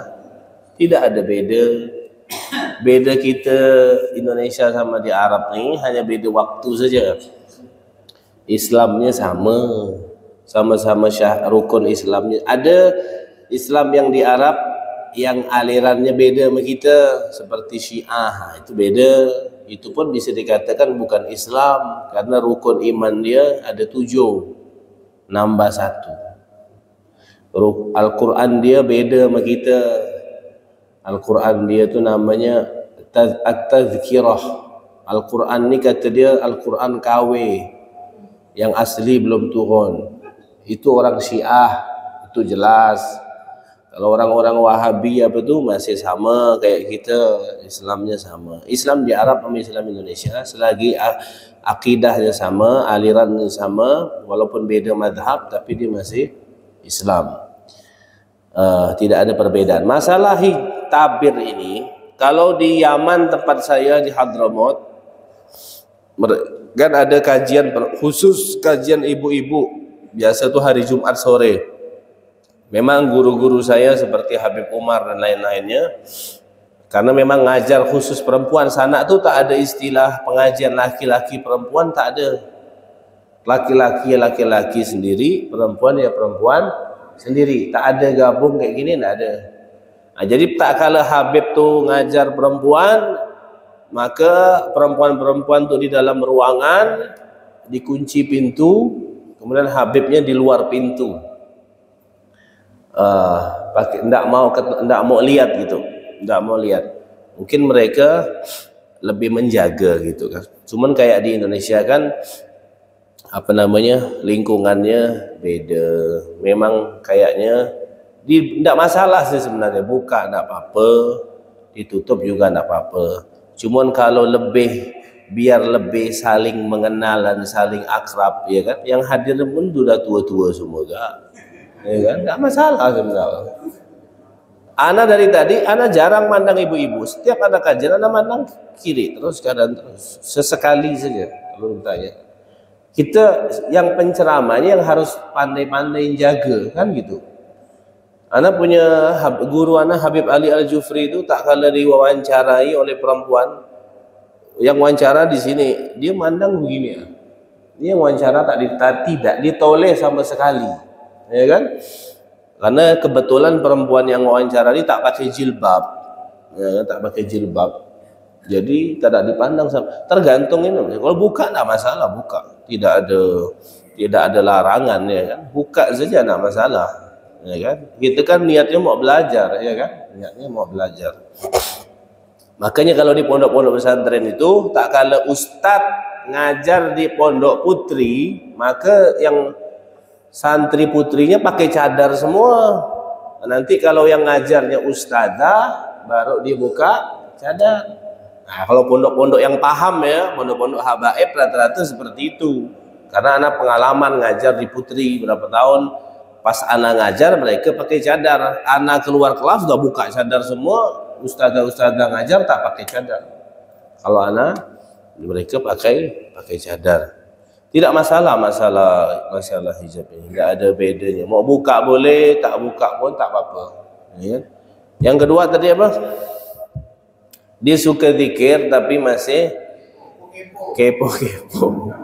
tidak ada beda. Beda kita Indonesia sama di Arab nih hanya beda waktu saja. Islamnya sama-sama rukun Islamnya. Ada Islam yang di Arab yang alirannya beda sama kita, seperti Syiah, itu beda. Itu pun bisa dikatakan bukan Islam, karena rukun iman dia ada 7, nambah 1. Al-Quran dia beda sama kita. Al-Quran dia tu namanya At-Tazkirah. Al-Quran ni kata dia Al-Quran KW, yang asli belum turun. Itu orang Syiah, itu jelas. Kalau orang-orang Wahabi masih sama kayak kita, Islamnya sama. Islam di Arab sama Islam Indonesia, selagi akidahnya sama, alirannya sama, walaupun beda madhab, tapi dia masih Islam. Tidak ada perbedaan. Masalah tabir ini, kalau di Yaman tempat saya di Hadramaut, kan ada kajian khusus, kajian ibu-ibu, biasa tuh hari Jumat sore. Memang guru-guru saya seperti Habib Umar dan lain-lainnya, karena memang ngajar khusus perempuan, sana tuh tak ada istilah pengajian laki-laki perempuan, tak ada. Laki-laki ya laki-laki sendiri, perempuan ya perempuan sendiri, tak ada gabung kayak gini, tak ada. Nah, jadi tak kala Habib tuh ngajar perempuan, maka perempuan-perempuan tuh di dalam ruangan dikunci pintu, kemudian Habibnya di luar pintu. Ndak mau lihat gitu, ndak mau lihat. Mungkin mereka lebih menjaga gitu kan. Cuman kayak di Indonesia kan lingkungannya beda. Memang kayaknya ndak masalah sih sebenarnya, buka ndak apa-apa, ditutup juga ndak apa-apa. Cuman kalau biar lebih saling mengenal dan saling akrab, ya kan. Yang hadir pun sudah tua-tua semua kan. Ya kan, nggak masalah sebenarnya. Ana dari tadi, ana jarang mandang ibu-ibu. Setiap ada kajian, ana mandang kiri terus, kanan terus. Sesekali saja kalau bertanya. Kita yang penceramahnya yang harus pandai-pandai jaga, kan gitu. Ana punya guru ana Habib Ali Al-Jufri itu tak kala diwawancarai oleh perempuan. Yang wawancara di sini, dia mandang begini ya. Dia wawancara tidak ditoleh sama sekali. Ya kan? Karena kebetulan perempuan yang wawancara ini tak pakai jilbab, ya, tak pakai jilbab, jadi tidak dipandang sama. Tergantung ini. Kalau buka tidak masalah, buka, tidak ada tidak ada larangan, ya kan? Buka saja, tak masalah, ya kan? Kita kan niatnya mau belajar, ya kan? Niatnya mau belajar. Makanya kalau di pondok-pondok pesantren itu, tak kala ustadz ngajar di pondok putri, maka yang santri putrinya pakai cadar semua. Nanti kalau yang ngajarnya ustazah, baru dibuka cadar. Nah, kalau pondok-pondok yang paham ya, pondok-pondok habaib rata-rata seperti itu. Karena anak pengalaman ngajar di putri berapa tahun, pas anak ngajar mereka pakai cadar. Anak keluar kelas udah buka cadar semua. Ustazah ngajar tak pakai cadar. Kalau anak mereka pakai cadar. Tidak masalah hijab ini, tidak ada bedanya. Mau buka boleh, tak buka pun tak apa-apa. Ya. Yang kedua tadi apa? Dia suka zikir tapi masih kepo-kepo.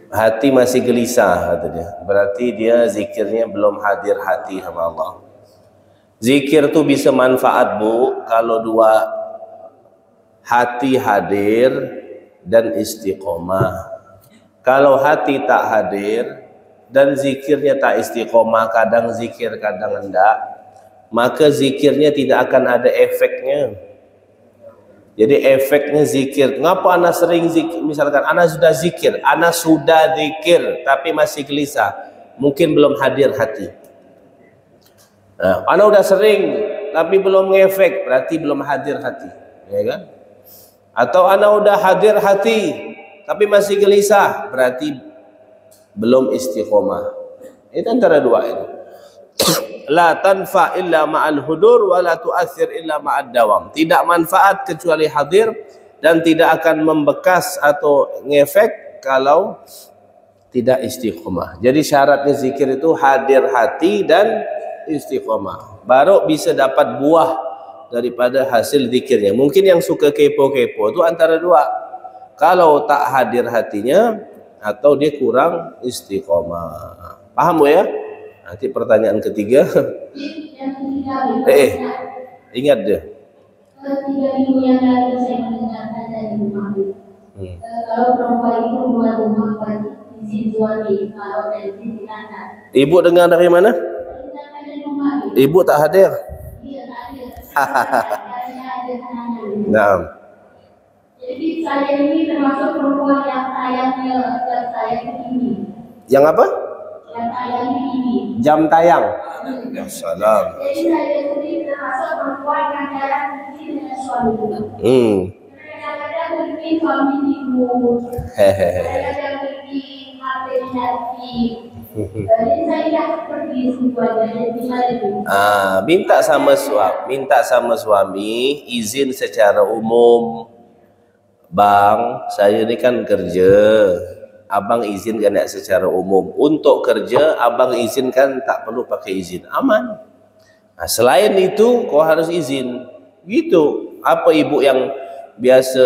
Hati masih gelisah katanya. Berarti dia zikirnya belum hadir hati sama Allah. Zikir tuh bisa manfaat, Bu, kalau dua, hati hadir dan istiqomah. Kalau hati tak hadir dan zikirnya tak istiqomah, kadang zikir kadang enggak, maka zikirnya tidak akan ada efeknya. Jadi efeknya zikir. Ngapa anak sering zikir? Misalkan anak sudah zikir tapi masih gelisah, mungkin belum hadir hati. Nah, anak udah sering tapi belum ngefek, berarti belum hadir hati, ya kan? Atau anak udah hadir hati tapi masih gelisah, berarti belum istiqomah. Itu antara dua itu. La tanfa illa ma'al hudur wa la tu'athir illa ma'ad dawam. Tidak manfaat kecuali hadir dan tidak akan membekas atau ngefek kalau tidak istiqomah. Jadi syaratnya zikir itu hadir hati dan istiqomah. Baru bisa dapat buah daripada hasil zikirnya. Mungkin yang suka kepo-kepo itu antara dua. Kalau tak hadir hatinya atau dia kurang istiqomah. Paham Bu ya? Nanti pertanyaan ketiga. Ingat deh. 3 minggu yang lalu saya mendengarkan dari rumah. Kalau perempuan itu keluar rumah izin suami, kalau ada izin diangkat. Ibu dengar dari mana? Ibu tak hadir. Iya, tak hadir. Nah. Jadi saya ini termasuk perempuan yang tayangnya saya ini. Yang apa? Yang tayang ini. Jam tayang. Ya salam. Jadi saya sendiri termasuk perempuan yang jarang izin dengan suami. Kadang-kadang mungkin suami tidur. Kadang-kadang mungkin HP-nya aktif. Jadi saya pergi semuanya. Minta sama suami izin secara umum. Bang, saya ini kan kerja. Abang izinkan ya secara umum. Untuk kerja, abang izinkan tak perlu pakai izin. Aman. Nah, selain itu, kau harus izin. Gitu. Apa ibu yang biasa,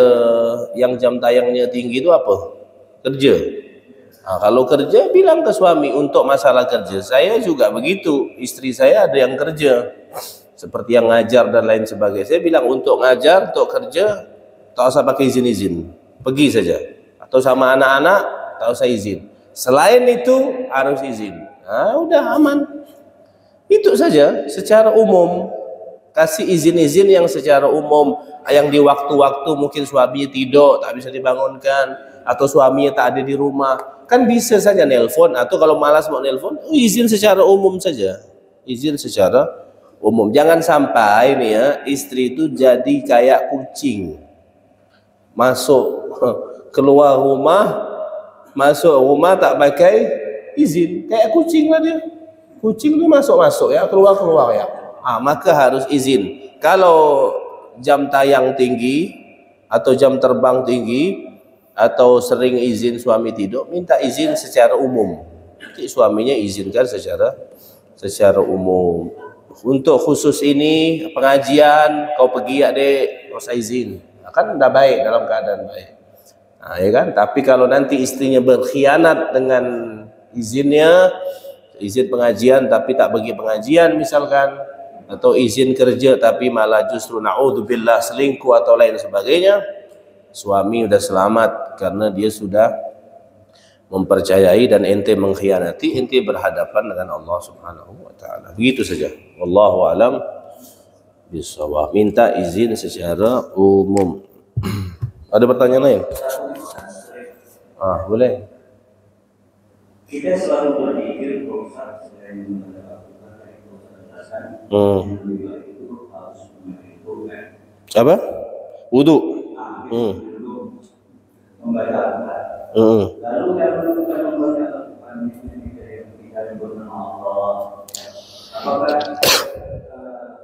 yang jam tayangnya tinggi itu apa? Kerja. Nah, kalau kerja, bilang ke suami untuk masalah kerja. Saya juga begitu. Istri saya ada yang kerja. Seperti yang ngajar dan lain sebagainya. Saya bilang untuk ngajar, untuk kerja, tak usah pakai izin-izin. Pergi saja. Atau sama anak-anak, tak usah izin. Selain itu harus izin. Nah, udah aman. Itu saja secara umum. Kasih izin-izin yang secara umum, yang di waktu-waktu mungkin suaminya tidur, tak bisa dibangunkan, atau suaminya tak ada di rumah. Kan bisa saja nelpon, atau kalau malas mau nelpon, izin secara umum saja. Izin secara umum. Jangan sampai nih ya, istri itu jadi kayak kucing. Keluar rumah, masuk rumah tak pakai izin, kayak kucing lah dia. Kucing itu masuk ya, keluar ya. Maka harus izin. Kalau jam tayang tinggi atau jam terbang tinggi atau sering izin suami tidur, minta izin secara umum. Nanti suaminya izinkan secara umum. Untuk khusus ini pengajian, kau pergi ya dek, kau usah izin. Kan udah baik, dalam keadaan baik. Nah, ya kan? Tapi kalau nanti istrinya berkhianat dengan izinnya, izin pengajian tapi tak pergi pengajian misalkan, atau izin kerja tapi malah justru naudzubillah selingkuh atau lain sebagainya, suami udah selamat karena dia sudah mempercayai dan ente mengkhianati, ente berhadapan dengan Allah Subhanahu wa taala. Begitu saja. Wallahu alam bisawab. Minta izin secara umum. Ada pertanyaan lain? Boleh. Kita selalu berpikir bahwa selain apa? Wudu. Lalu yang kita membaca Al-Quran tidak berbernama Allah, apakah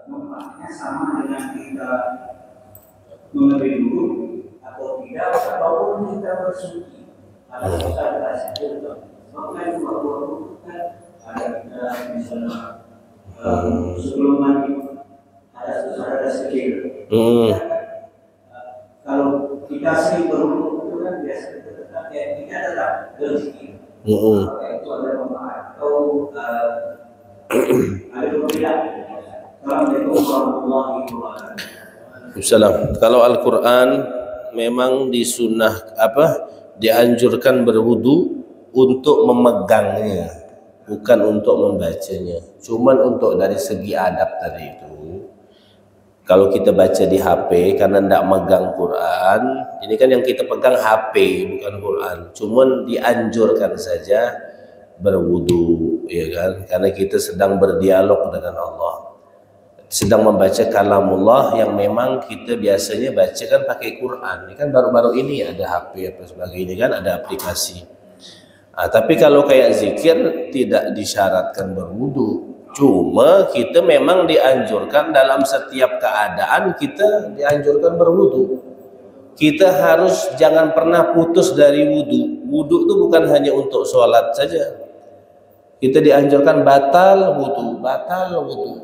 manfaatnya sama dengan kita mengambil dulu atau tidak, ataupun kita bersuci atau kita berhasil maka itu ada kita misalnya sebelum mandi ada sekir. Kalau kita sering berwudu itu kan biasa kita tetap berzikir. Itu ada manfaat atau ada perbedaan. Assalamualaikum warahmatullahi wabarakatuh. Kalau Al-Quran memang dianjurkan berwudu untuk memegangnya, bukan untuk membacanya. Cuman untuk dari segi adab tadi itu, kalau kita baca di HP karena tidak megang Quran, ini kan yang kita pegang HP bukan Quran. Cuman dianjurkan saja berwudu, ya kan? Karena kita sedang berdialog dengan Allah, sedang membaca kalamullah yang memang kita biasanya baca kan pakai Quran. Ini kan baru-baru ini ada HP apa sebagainya kan, ada aplikasi. Tapi kalau kayak zikir tidak disyaratkan berwudu. Cuma kita memang dianjurkan dalam setiap keadaan kita dianjurkan berwudu. Kita harus jangan pernah putus dari wudu. Wudu itu bukan hanya untuk sholat saja. Kita dianjurkan batal wudu.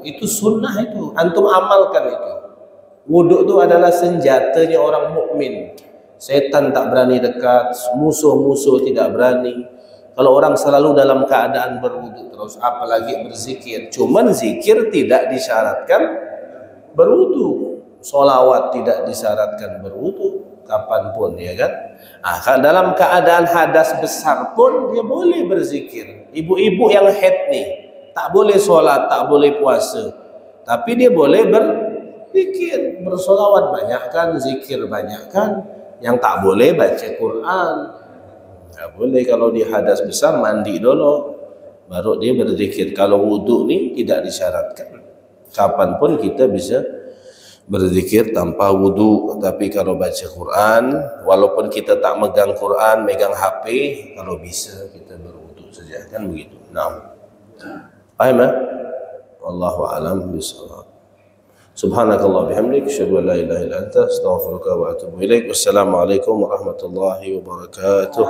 Itu sunnah itu. Antum amalkan itu. Wudu itu adalah senjatanya orang mukmin. Setan tak berani dekat, musuh-musuh tidak berani. Kalau orang selalu dalam keadaan berwudu terus, apalagi berzikir. Cuman zikir tidak disyaratkan berwudu. Sholawat tidak disyaratkan berwudu kapanpun, ya kan? Dalam keadaan hadas besar pun dia boleh berzikir. Ibu-ibu yang haid nih tak boleh sholat, tak boleh puasa, tapi dia boleh berzikir, bersolawat banyak kan, zikir banyak kan. Yang tak boleh baca Quran. Nggak boleh. Kalau dia hadas besar mandi dulu baru dia berzikir. Kalau wudu nih tidak disyaratkan, kapanpun kita bisa berzikir tanpa wudu. Tapi kalau baca Quran, walaupun kita tak megang Quran, megang HP, kalau bisa kita berwudu saja, kan begitu. Nah, paham ya? Wallahu a'lam bishawab. Subhanakallah bihamdik, asyhadu an la ilaha illa anta, astaghfiruka wa atubu ilaik. Wassalamualaikum warahmatullahi wabarakatuh.